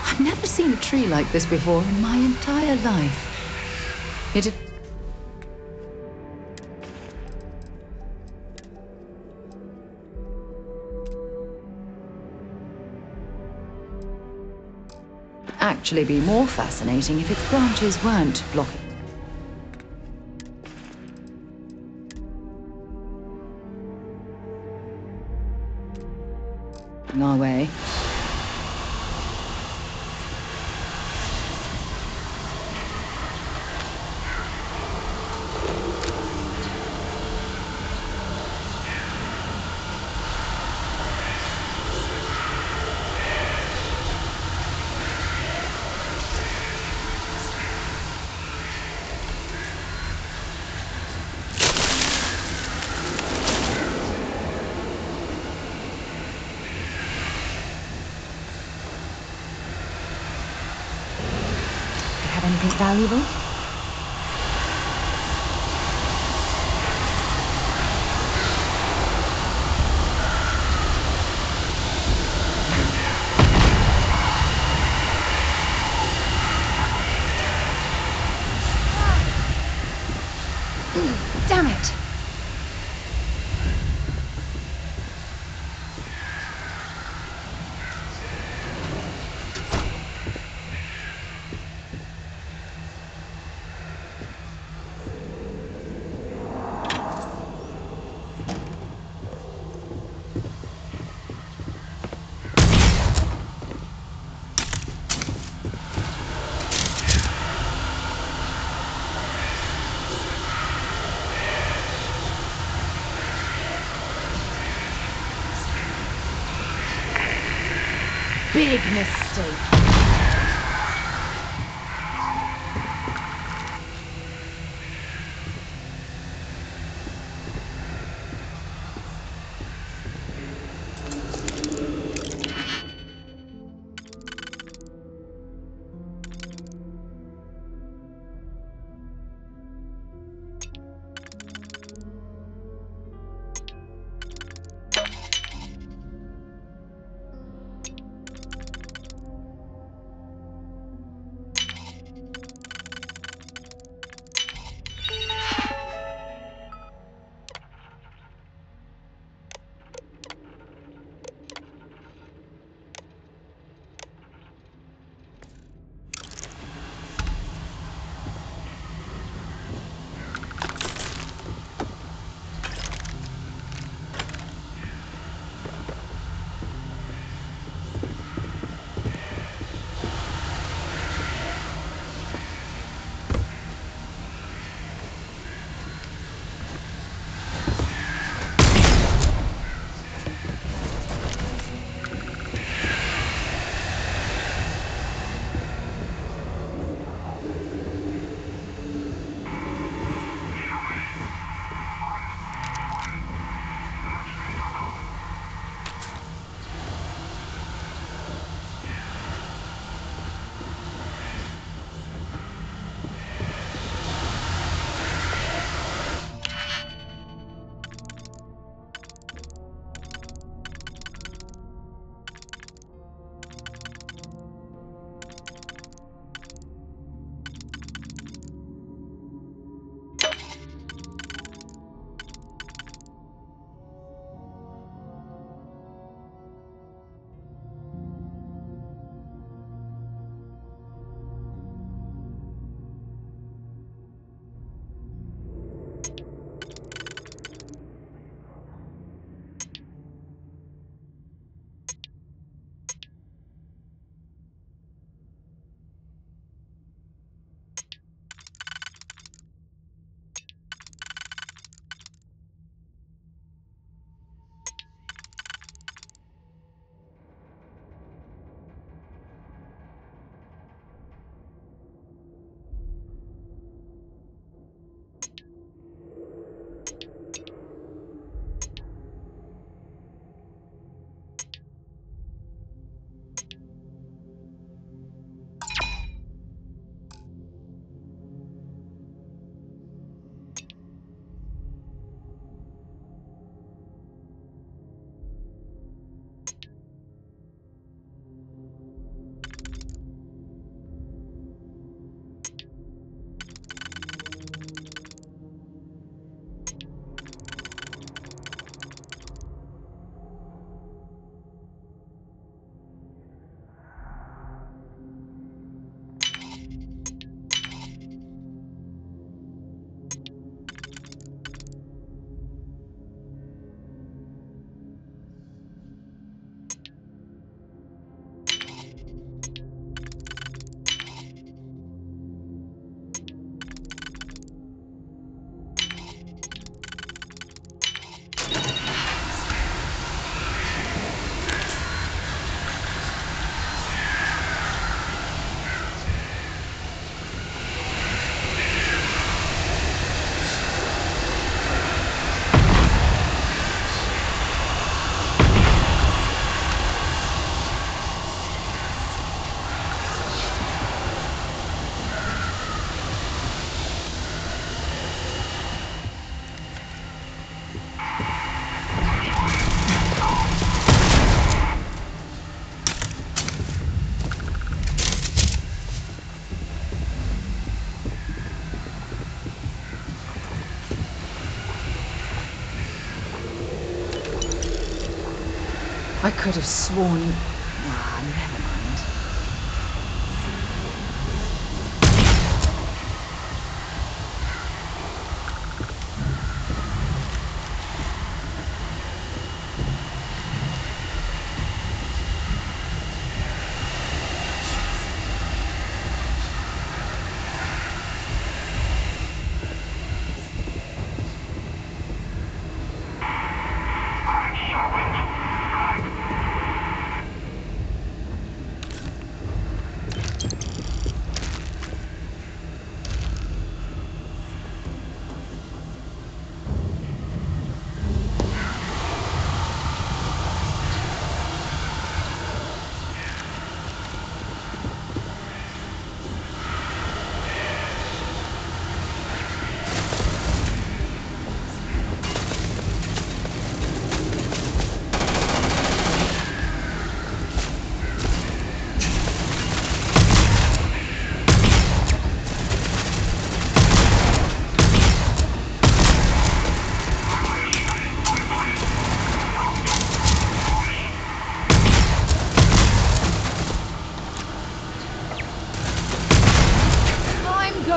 I've never seen a tree like this before in my entire life. It... actually be more fascinating if its branches weren't blocking our way. Anything valuable? Damn it! big mistake. I could have sworn... Ah, never mind.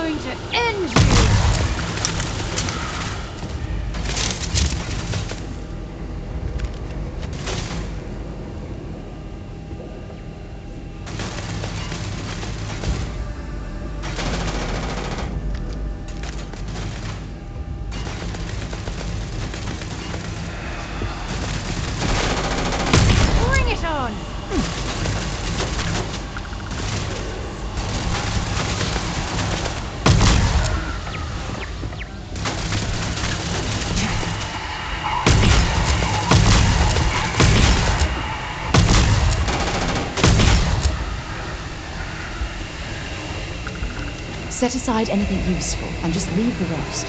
going to end you! Bring it on! Set aside anything useful and just leave the rest.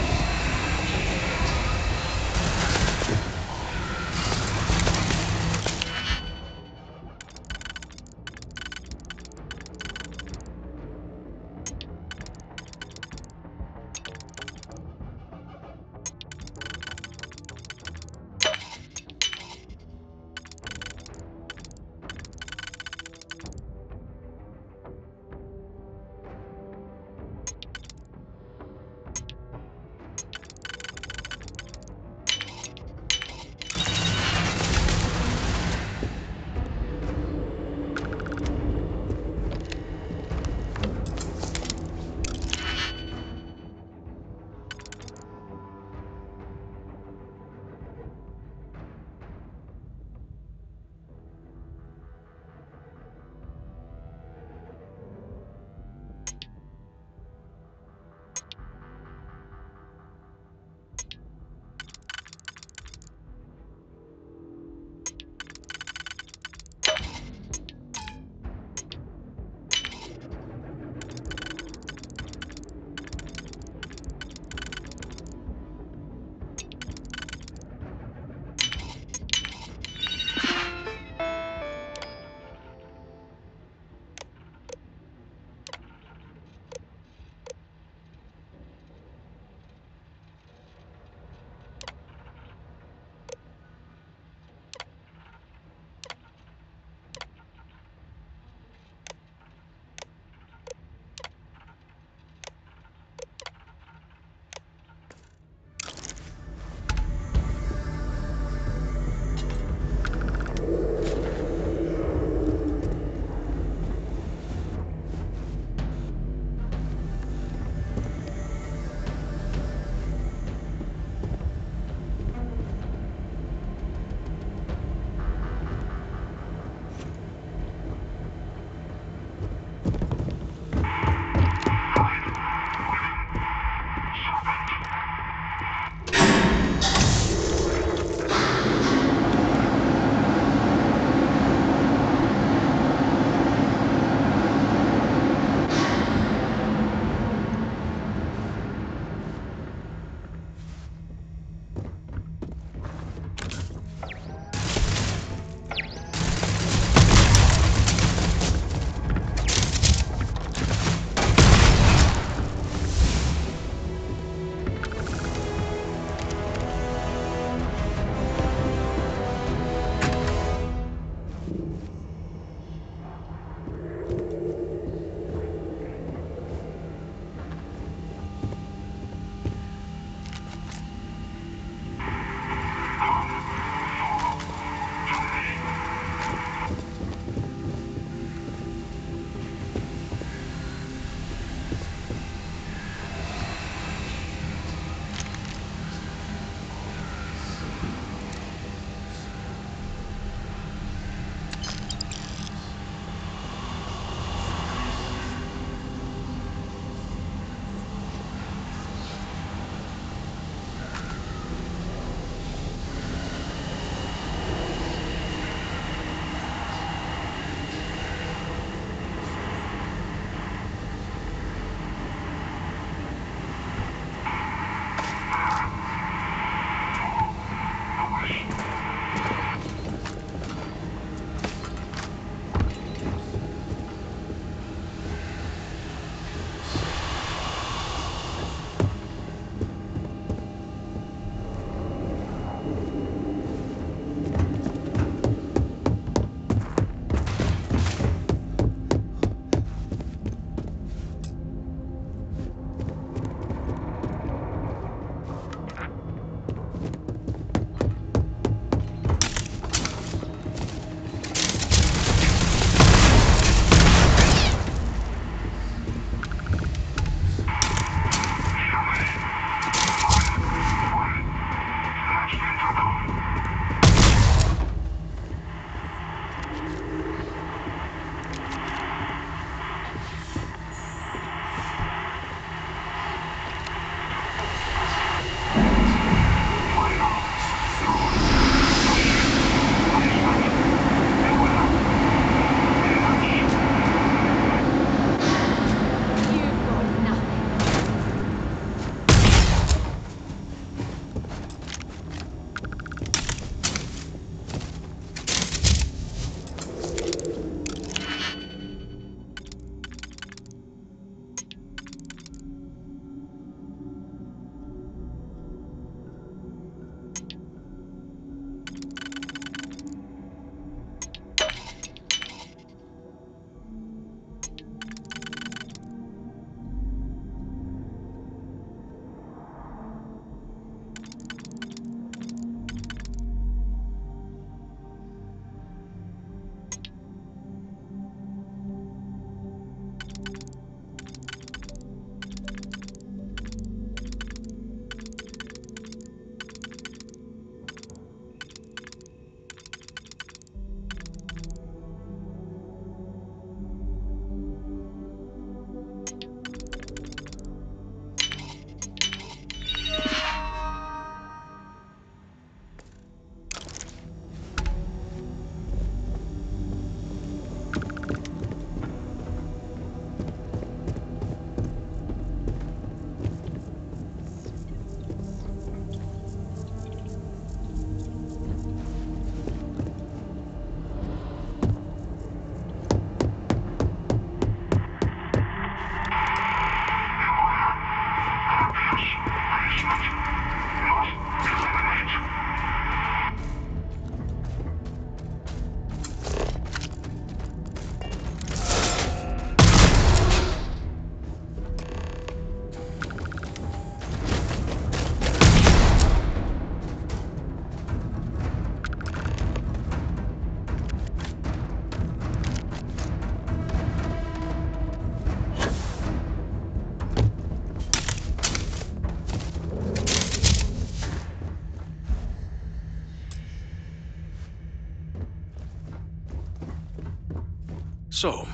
So,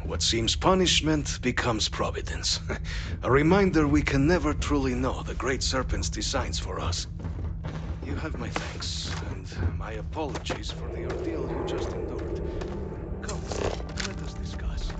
what seems punishment becomes providence. A reminder we can never truly know the Great Serpent's designs for us. You have my thanks, and my apologies for the ordeal you just endured. Come, let us discuss.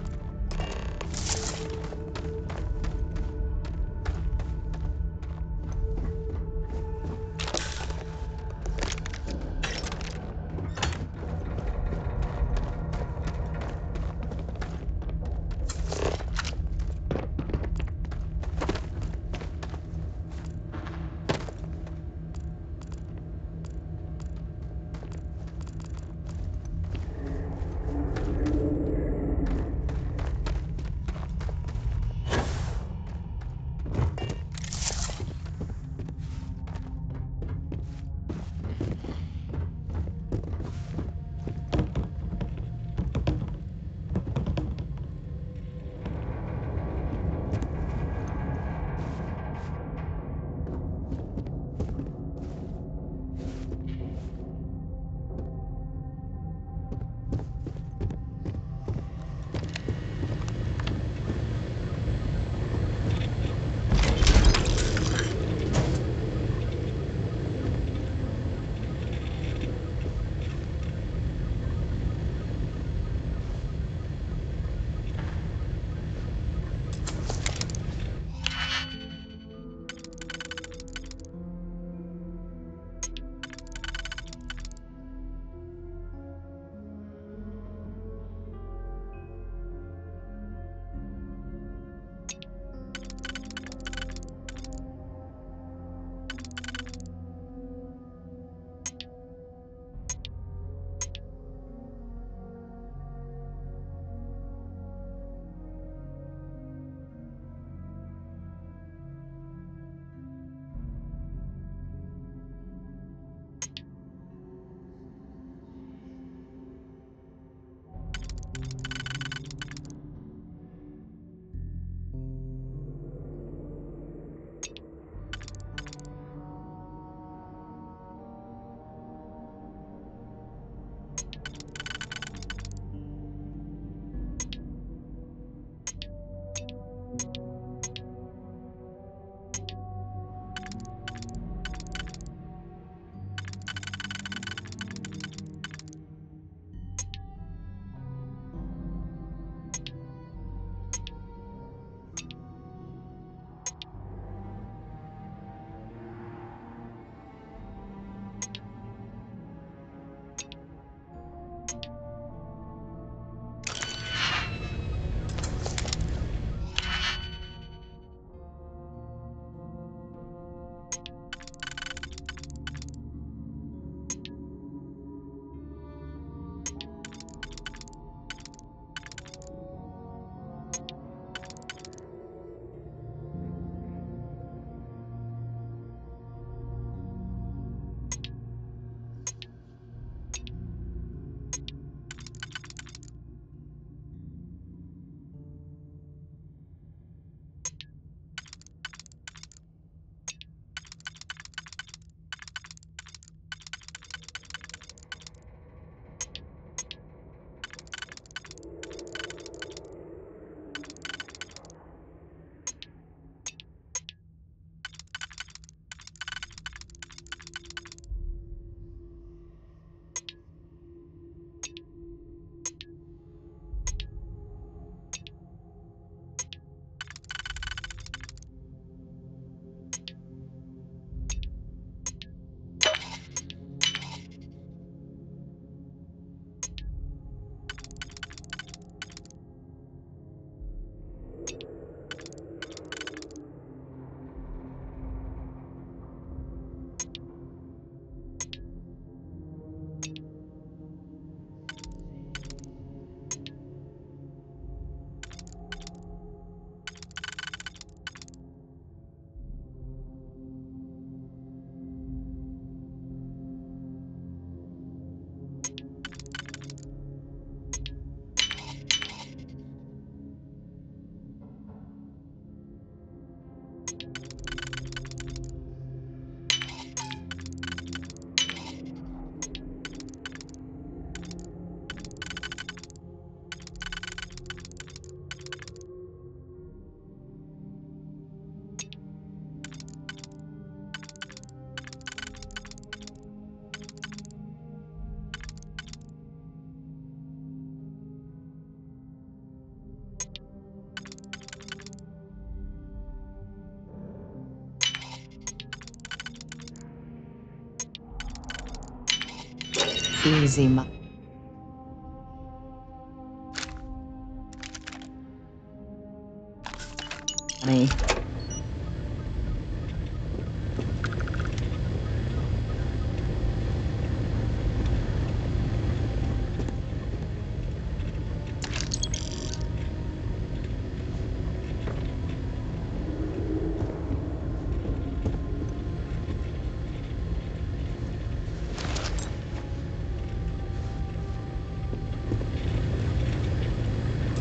Easy, money.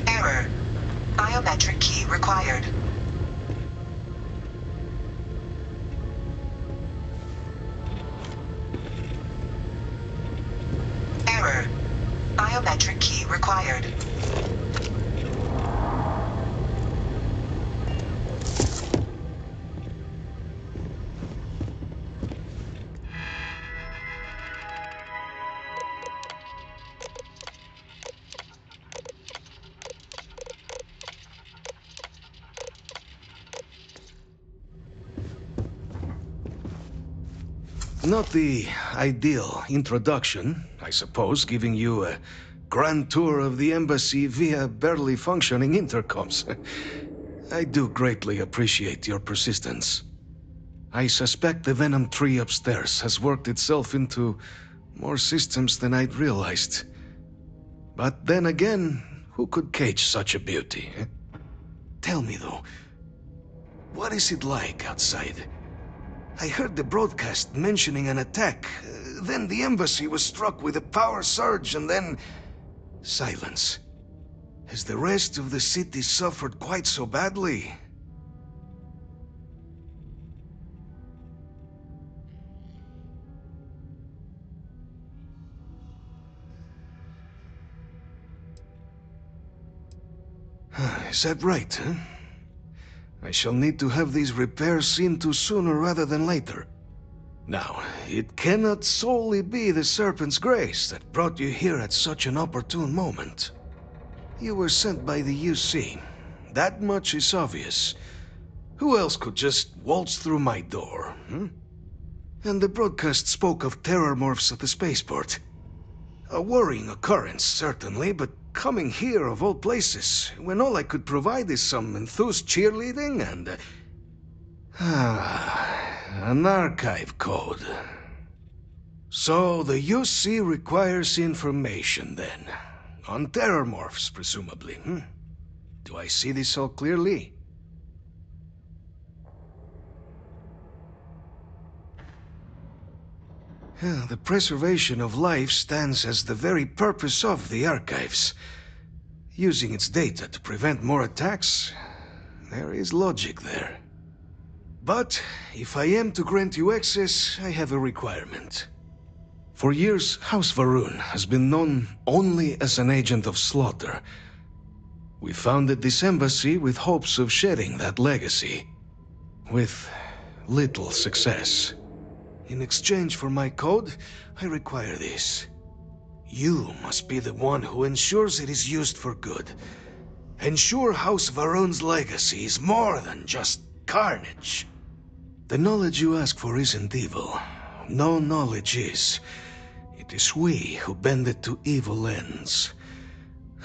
Error. Biometric key required. Error. Biometric key required. Not the ideal introduction, I suppose, giving you a grand tour of the embassy via barely functioning intercoms. I do greatly appreciate your persistence. I suspect the Venom tree upstairs has worked itself into more systems than I'd realized. But then again, who could cage such a beauty? Tell me though, what is it like outside? I heard the broadcast mentioning an attack. Then the embassy was struck with a power surge and then... silence. Has the rest of the city suffered quite so badly? Is that right, huh? I shall need to have these repairs seen to sooner rather than later. Now, it cannot solely be the Serpent's grace that brought you here at such an opportune moment. You were sent by the UC. That much is obvious. Who else could just waltz through my door, And the broadcast spoke of terror morphs at the spaceport. A worrying occurrence, certainly, but coming here of all places, when all I could provide is some enthused cheerleading and... an archive code. So the UC requires information, then. On terror morphs, presumably, Do I see this all clearly? The preservation of life stands as the very purpose of the archives. Using its data to prevent more attacks, there is logic there. But if I am to grant you access, I have a requirement. For years, House Varun has been known only as an agent of slaughter. We founded this embassy with hopes of shedding that legacy, with little success. In exchange for my code, I require this. You must be the one who ensures it is used for good. Ensure House Varun's legacy is more than just carnage. The knowledge you ask for isn't evil. No knowledge is. It is we who bend it to evil ends.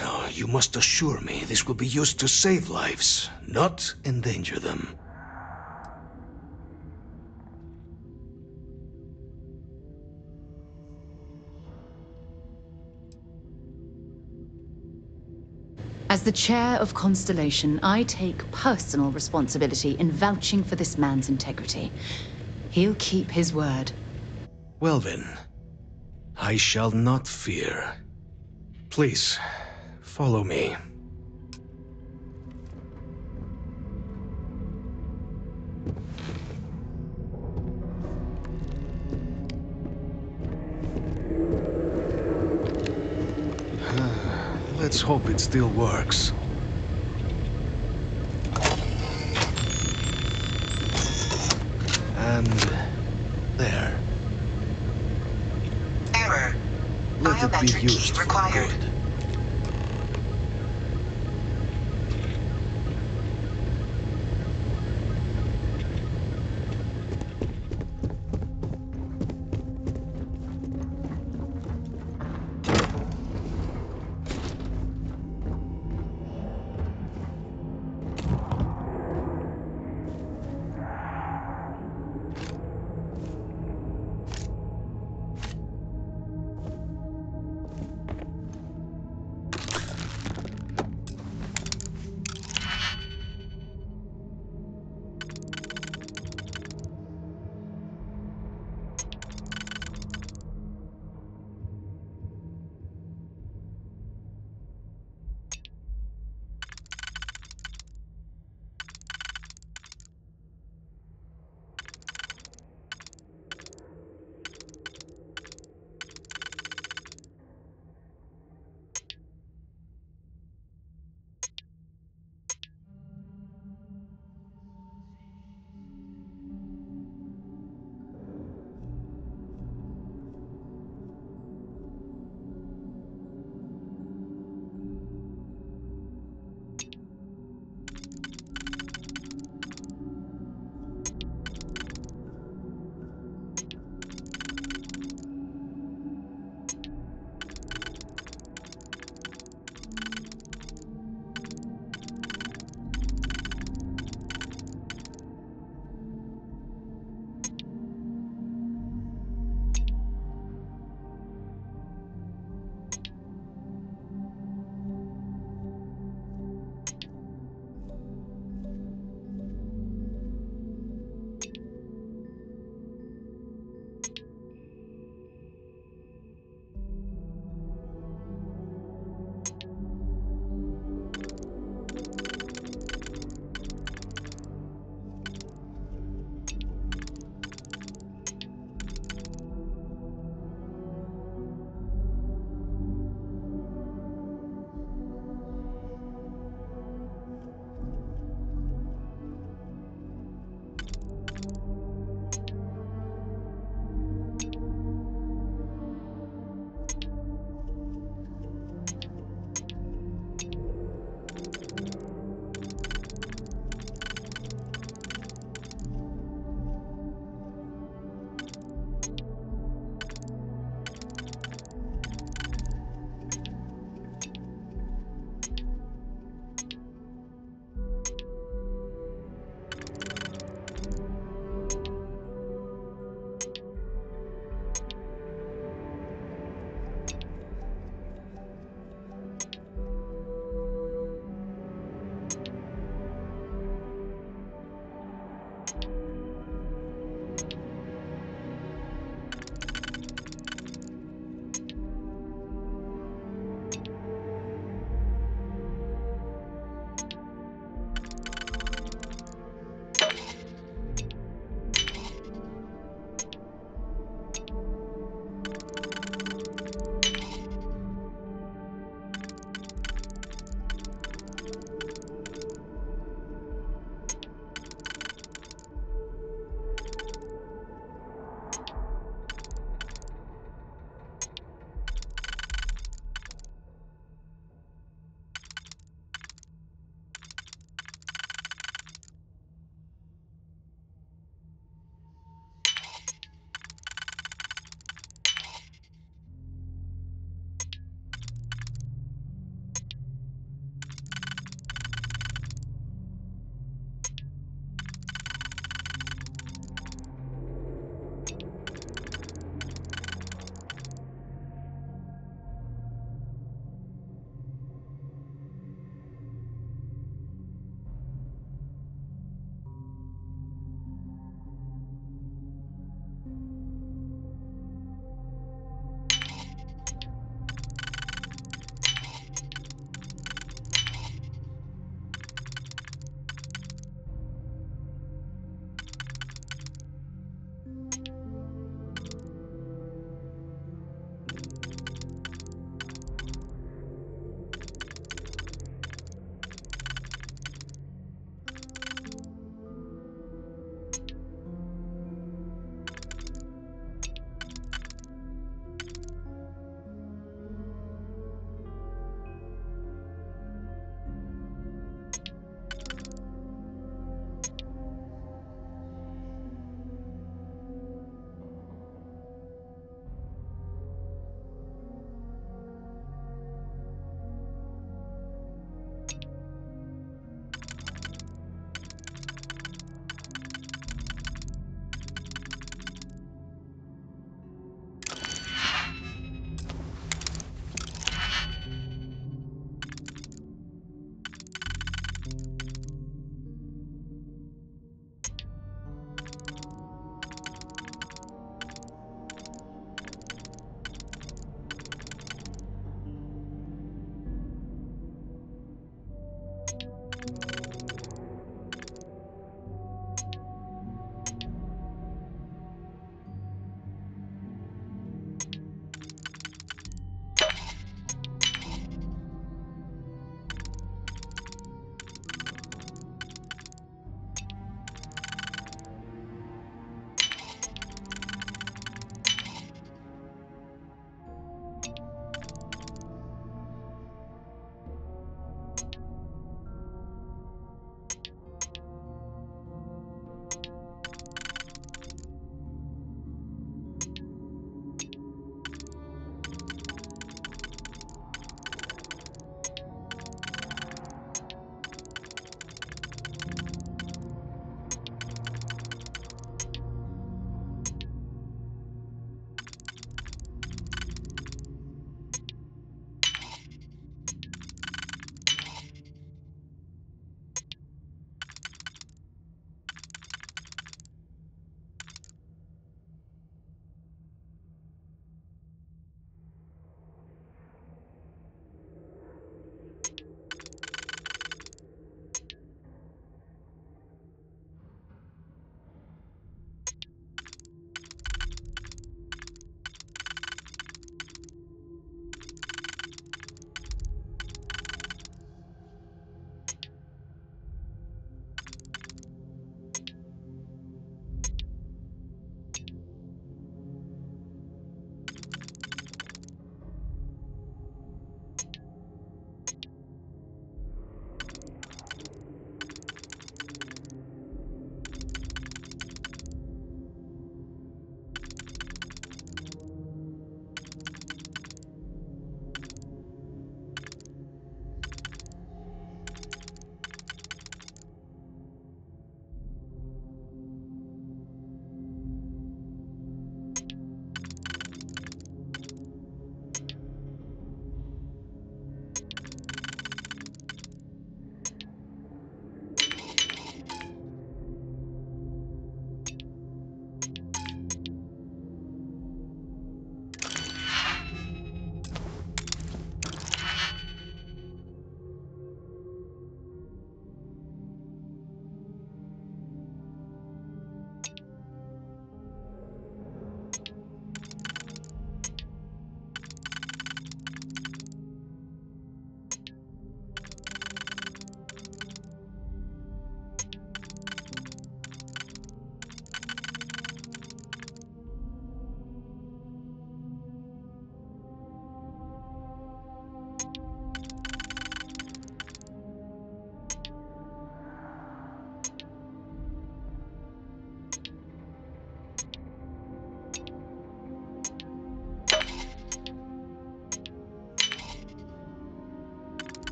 Oh, you must assure me this will be used to save lives, not endanger them. As the chair of Constellation, I take personal responsibility in vouching for this man's integrity. He'll keep his word. Well then, I shall not fear. Please, follow me. Let's hope it still works. And... there. Error. Let it be Biometric used key for required. good.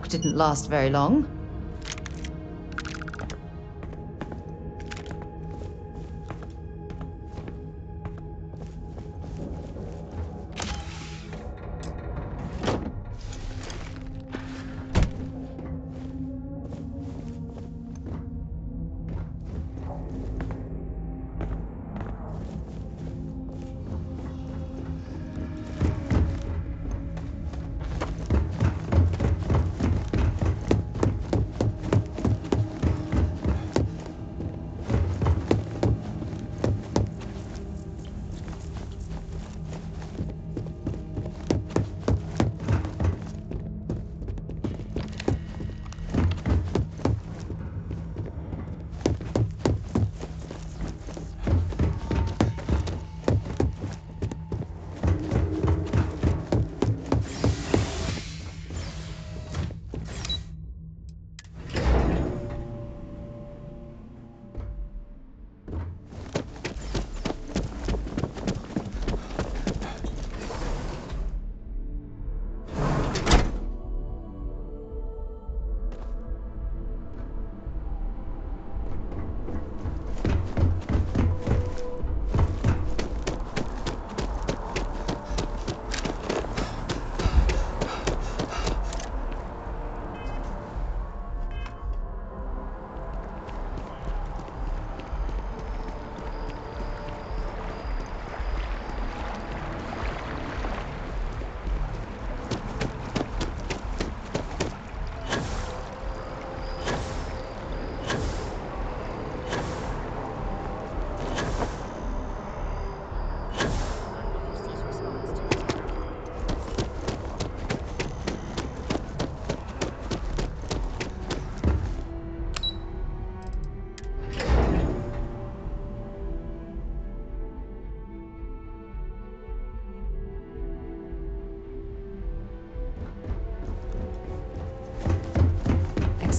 shock didn't last very long.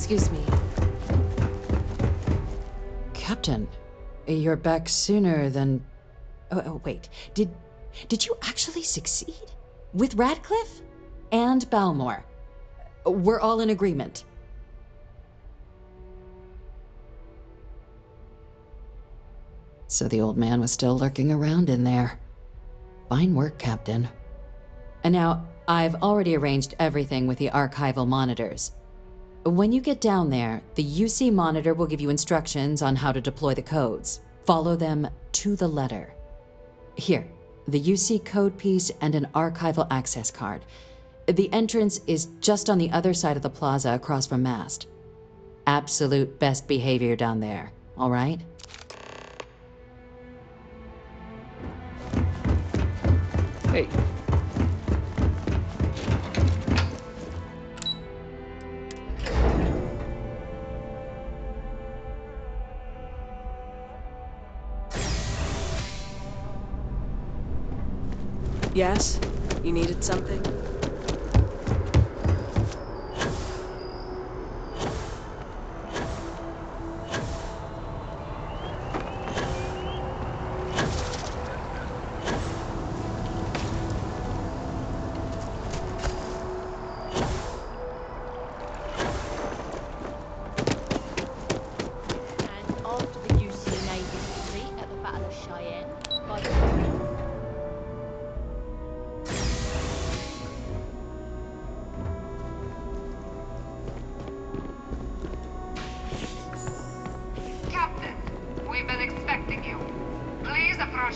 Excuse me. Captain, you're back sooner than... Oh, wait. Did you actually succeed? With Radcliffe? And Balmore? We're all in agreement. So the old man was still lurking around in there. Fine work, Captain. And now, I've already arranged everything with the archival monitors. When you get down there, the UC monitor will give you instructions on how to deploy the codes. Follow them to the letter. Here, the UC code piece and an archival access card. The entrance is just on the other side of the plaza across from Mast. Absolute best behavior down there, all right? Hey. Yes? You needed something?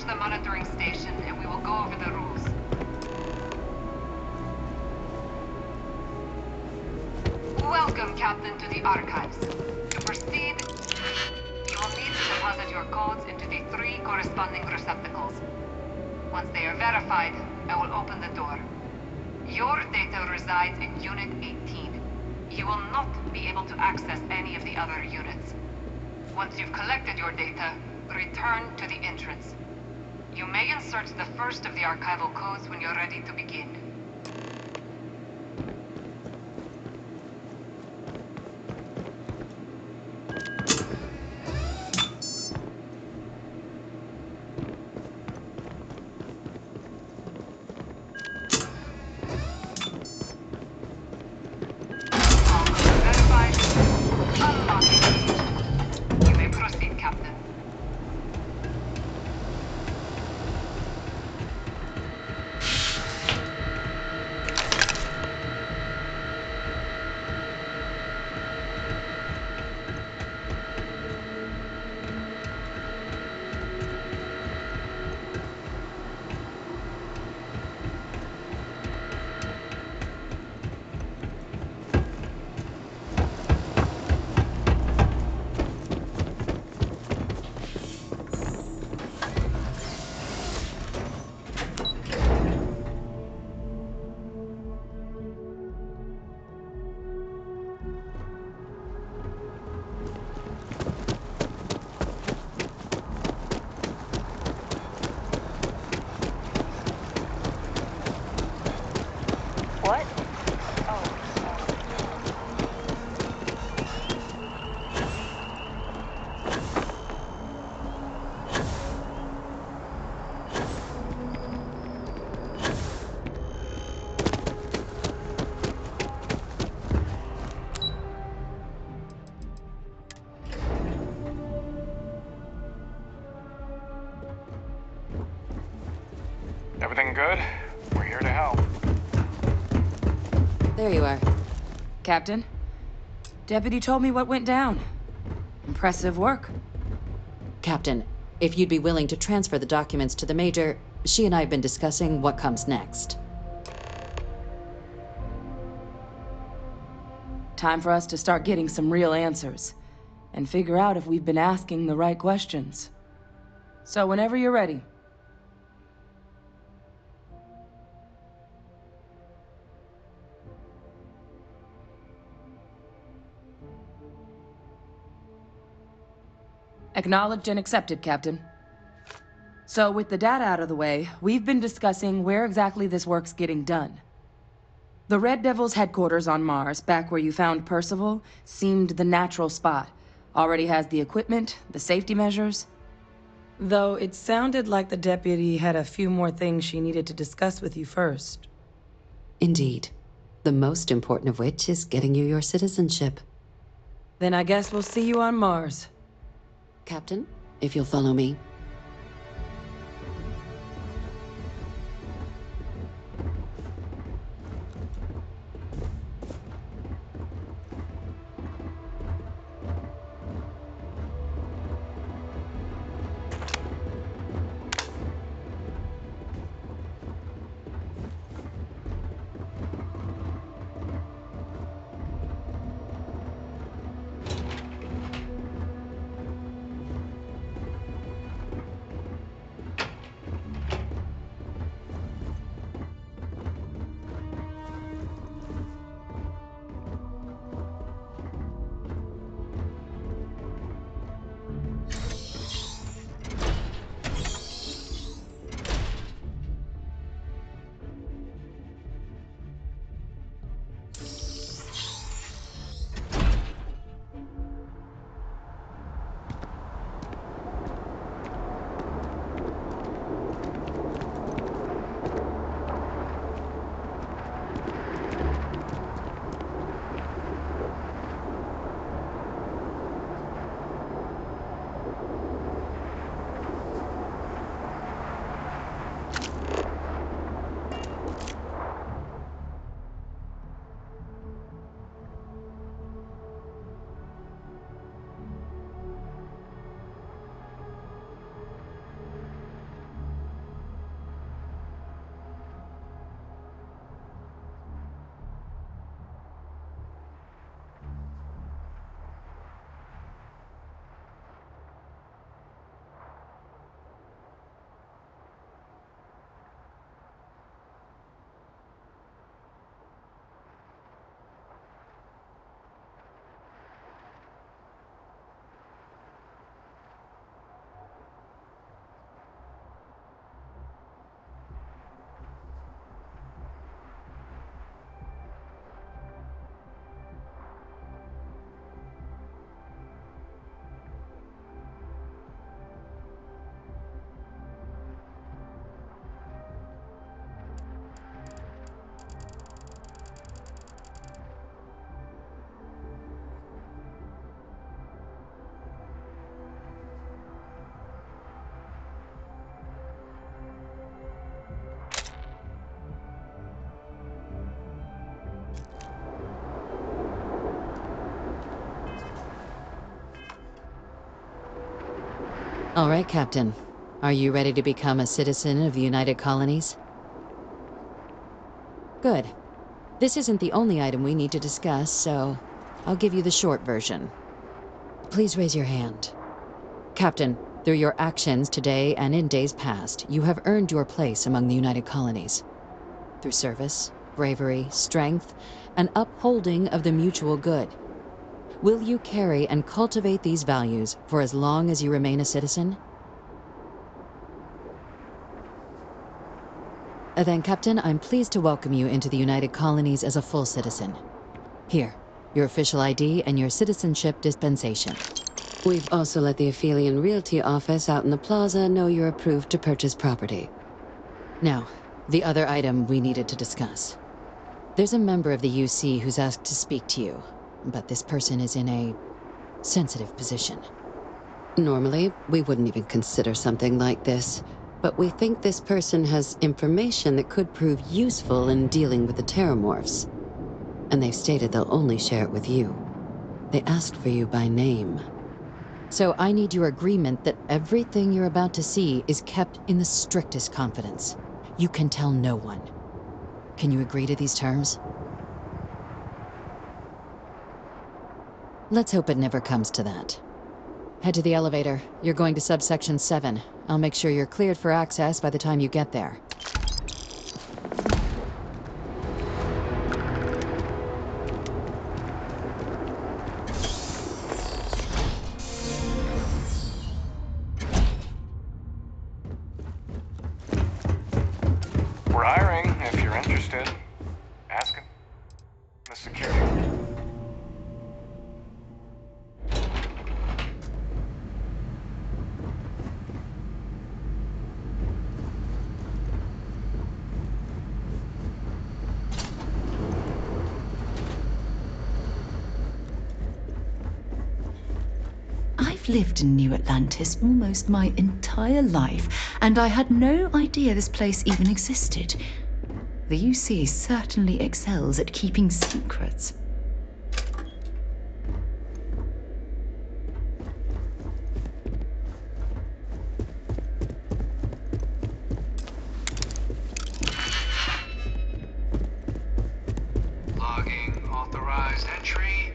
The monitoring station, and we will go over the rules. Welcome, Captain, to the Archives. To proceed, you will need to deposit your codes into the 3 corresponding receptacles. Once they are verified, I will open the door. Your data resides in Unit 18. You will not be able to access any of the other units. Once you've collected your data, return to the entrance. You may insert the first of the archival codes when you're ready to begin. What? Everything good? We're here to help. There you are. Captain, Deputy told me what went down. Impressive work. Captain, if you'd be willing to transfer the documents to the Major, she and I have been discussing what comes next. Time for us to start getting some real answers, and figure out if we've been asking the right questions. So whenever you're ready. Acknowledged and accepted, Captain. So with the data out of the way, we've been discussing where exactly this work's getting done. The Red Devil's headquarters on Mars, back where you found Percival, seemed the natural spot. Already has the equipment, the safety measures. Though it sounded like the deputy had a few more things she needed to discuss with you first. Indeed. The most important of which is getting you your citizenship. Then I guess we'll see you on Mars. Captain, if you'll follow me. All right, Captain. Are you ready to become a citizen of the United Colonies? Good. This isn't the only item we need to discuss, so I'll give you the short version. Please raise your hand. Captain, through your actions today and in days past, you have earned your place among the United Colonies. Through service, bravery, strength, and upholding of the mutual good. Will you carry and cultivate these values for as long as you remain a citizen? Then, Captain, I'm pleased to welcome you into the United Colonies as a full citizen. Here, your official ID and your citizenship dispensation. We've also let the Aphelion Realty office out in the plaza know you're approved to purchase property. Now, the other item we needed to discuss. There's a member of the UC who's asked to speak to you, but this person is in a sensitive position. Normally, we wouldn't even consider something like this, but we think this person has information that could prove useful in dealing with the Terramorphs. And they've stated they'll only share it with you. They asked for you by name. So I need your agreement that everything you're about to see is kept in the strictest confidence. You can tell no one. Can you agree to these terms? Let's hope it never comes to that. Head to the elevator. You're going to subsection 7. I'll make sure you're cleared for access by the time you get there. We're hiring, if you're interested. Ask him. The security. I've lived in New Atlantis almost my entire life, and I had no idea this place even existed. The UC certainly excels at keeping secrets. Logging authorized entry.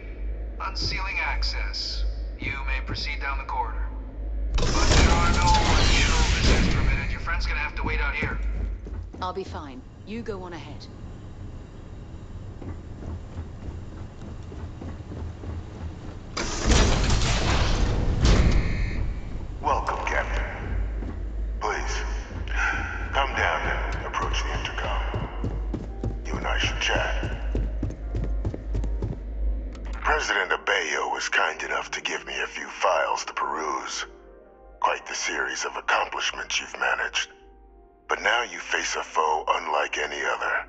Unsealing access. You may proceed down the corridor. But there are no additional visitors permitted. Your friend's gonna have to wait out here. I'll be fine. You go on ahead. Welcome, Captain. Please, come down and approach the intercom. You and I should chat. President Abeyo was kind enough to give me a few files to peruse. Quite the series of accomplishments you've managed. But now you face a foe unlike any other.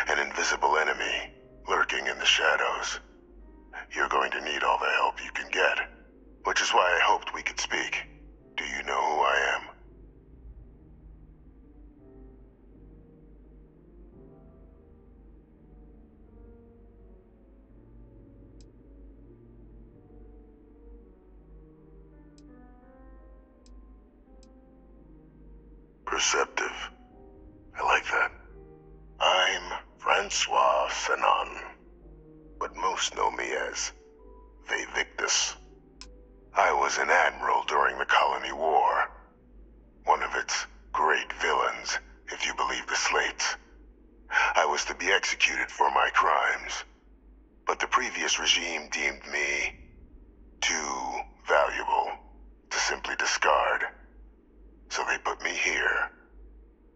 An invisible enemy, lurking in the shadows. You're going to need all the help you can get. Which is why I hoped we could speak. Do you know who I am? Perceptive. I like that. I'm Francois Sanon, but most know me as Vivictus. I was an admiral during the Colony War. One of its great villains, if you believe the slates. I was to be executed for my crimes, but the previous regime deemed me too valuable to simply discard. So they put me here,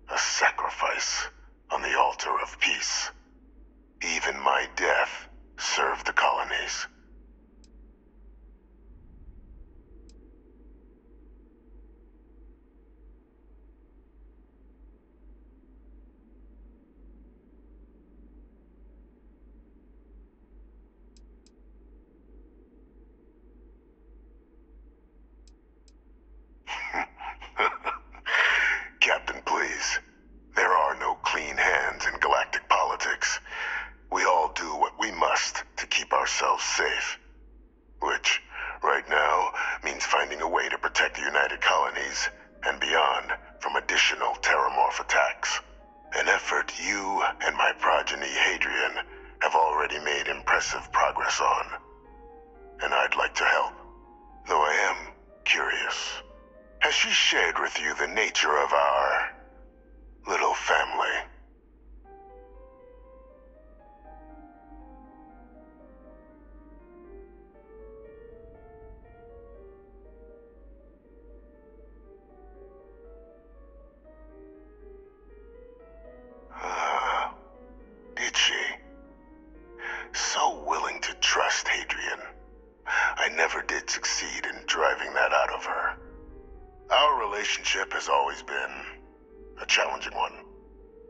a sacrifice on the altar of peace. Even my death served the colonies. Captain, please. There are no clean hands in galactic politics. We all do what we must to keep ourselves safe. Which, right now, means finding a way to protect the United Colonies and beyond from additional Terramorph attacks. An effort you and my progeny Hadrian have already made impressive progress on. And I'd like to help, though I am curious. Has she shared with you the nature of our little family?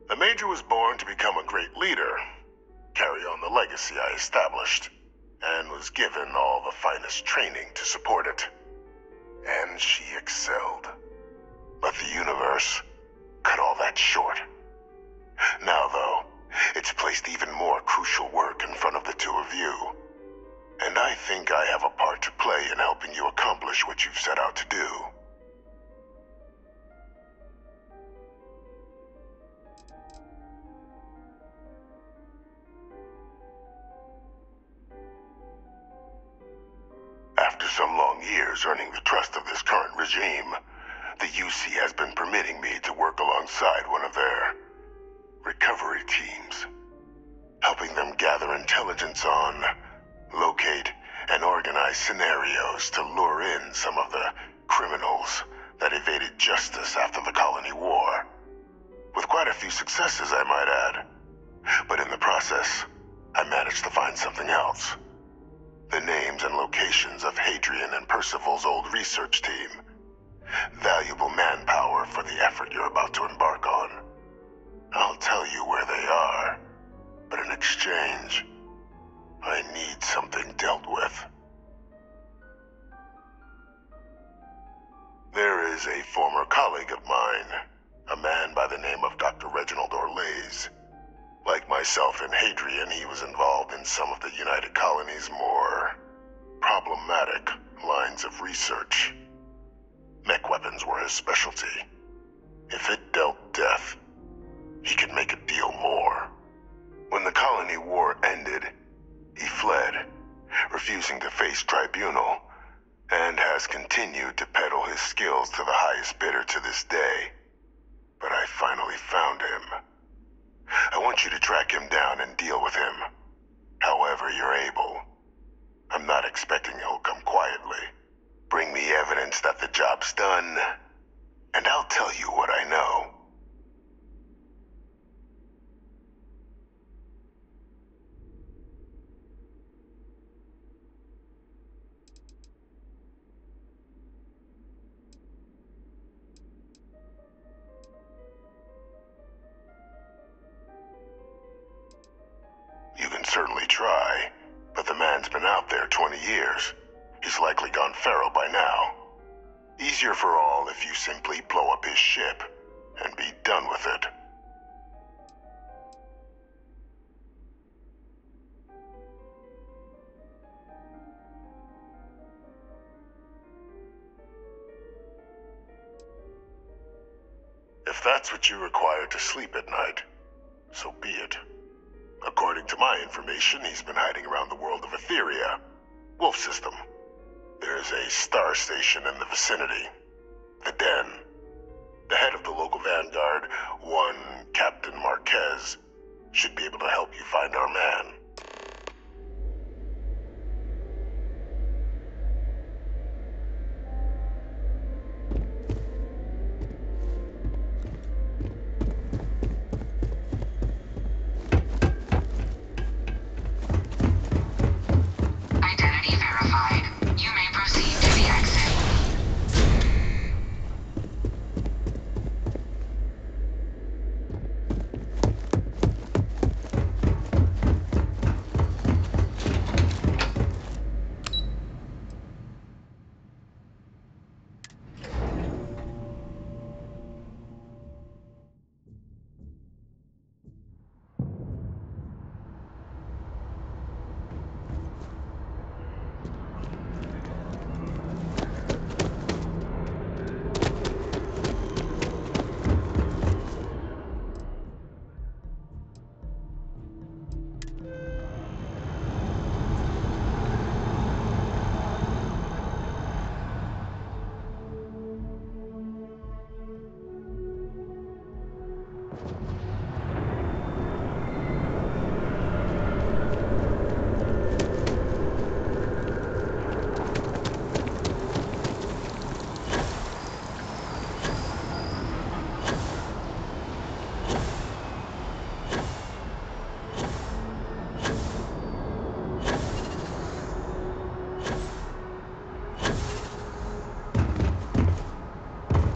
The Major was born to become a great leader, carry on the legacy I established, and was given all the finest training to support it. And she excelled. But the universe cut all that short. Now, though, it's placed even more crucial work in front of the two of you. And I think I have a part to play in helping you accomplish what you've set out to do. After some long years earning the trust of this current regime, the UC has been permitting me to work alongside one of their recovery teams, helping them gather intelligence on, locate, and organize scenarios to lure in some of the criminals that evaded justice after the Colony War. With quite a few successes, I might add. But in the process, I managed to find something else. The names and locations of Hadrian and Percival's old research team. Valuable manpower for the effort you're about to embark on. I'll tell you where they are, but in exchange, I need something dealt with. There is a former colleague of mine, a man by the name of Dr. Reginald Orlaise. Like myself and Hadrian, he was involved in some of the United Colony's more problematic lines of research. Mech weapons were his specialty. If it dealt death, he could make a deal more. When the Colony War ended, he fled, refusing to face tribunal, and has continued to peddle his skills to the highest bidder to this day. But I finally found him. I want you to track him down and deal with him, however you're able. I'm not expecting he'll come quietly. Bring me evidence that the job's done, and I'll tell you what I know. You can certainly try, but the man's been out there 20 years. He's likely gone feral by now. Easier for all if you simply blow up his ship and be done with it. If that's what you require to sleep at night, so be it. According to my information, he's been hiding around the world of Etheria, Wolf System. There's a star station in the vicinity, the Den. The head of the local vanguard, one Captain Marquez, should be able to help you find our man. Identity verified. You may proceed to the exit.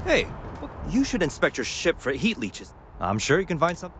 Hey, you should inspect your ship for heat leeches. I'm sure you can find something.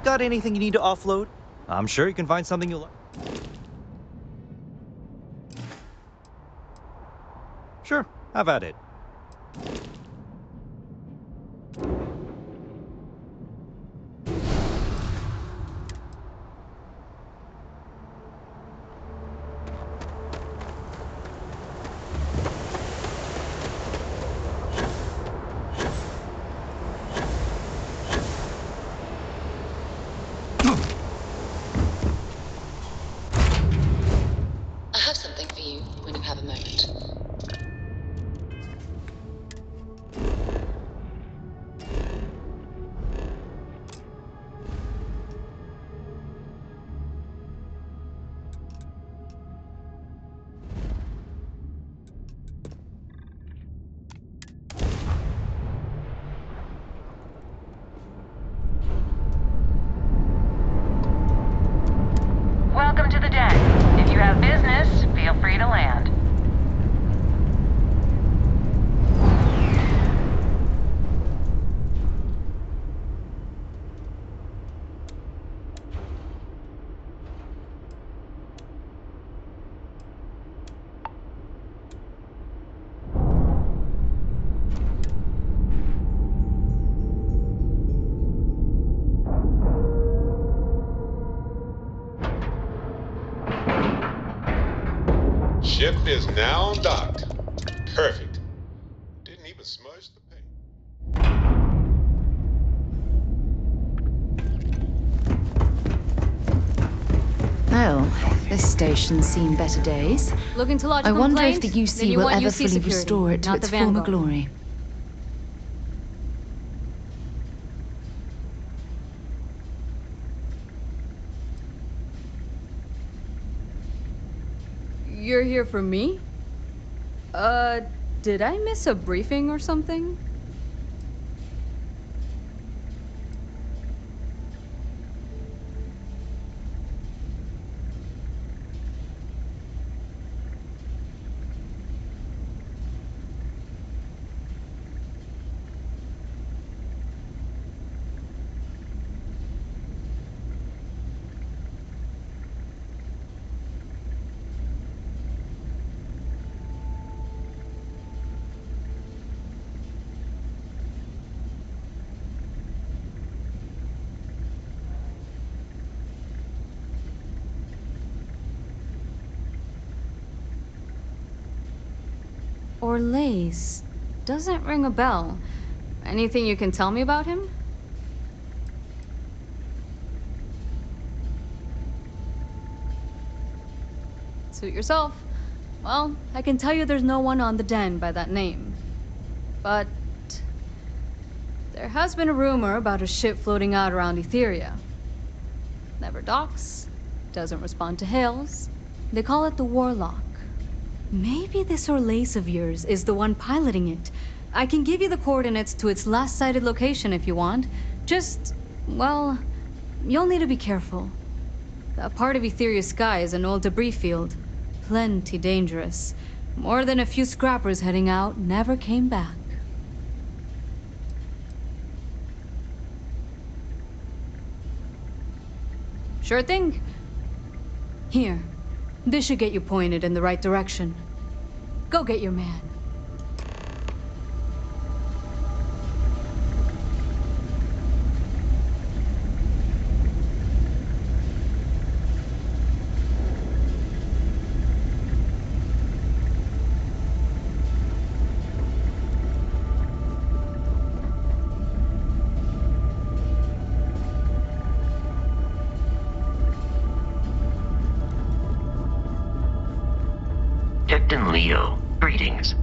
Got anything you need to offload? I'm sure you can find something you'll like. Sure, have at it. I have something for you when you have a moment. Welcome to the deck. If you have business, feel free to land. Ship is now docked. Perfect. Didn't even smudge the paint. Well, this station's seen better days. Looking to lodge a I wonder if complaint? the Then UC you will want ever UC fully security, restore it to not its the former Vanguard. glory. You're here for me? Did I miss a briefing or something? Orlace. Doesn't ring a bell. Anything you can tell me about him? Suit yourself. Well, I can tell you there's no one on the den by that name. But there has been a rumor about a ship floating out around Etheria. Never docks, doesn't respond to hails. They call it the Warlock. Maybe this Orlace of yours is the one piloting it. I can give you the coordinates to its last sighted location if you want. Just, well, you'll need to be careful. That part of Etheria's sky is an old debris field. Plenty dangerous. More than a few scrappers heading out never came back. Sure thing. Here. This should get you pointed in the right direction. Go get your man. Captain Leo, greetings.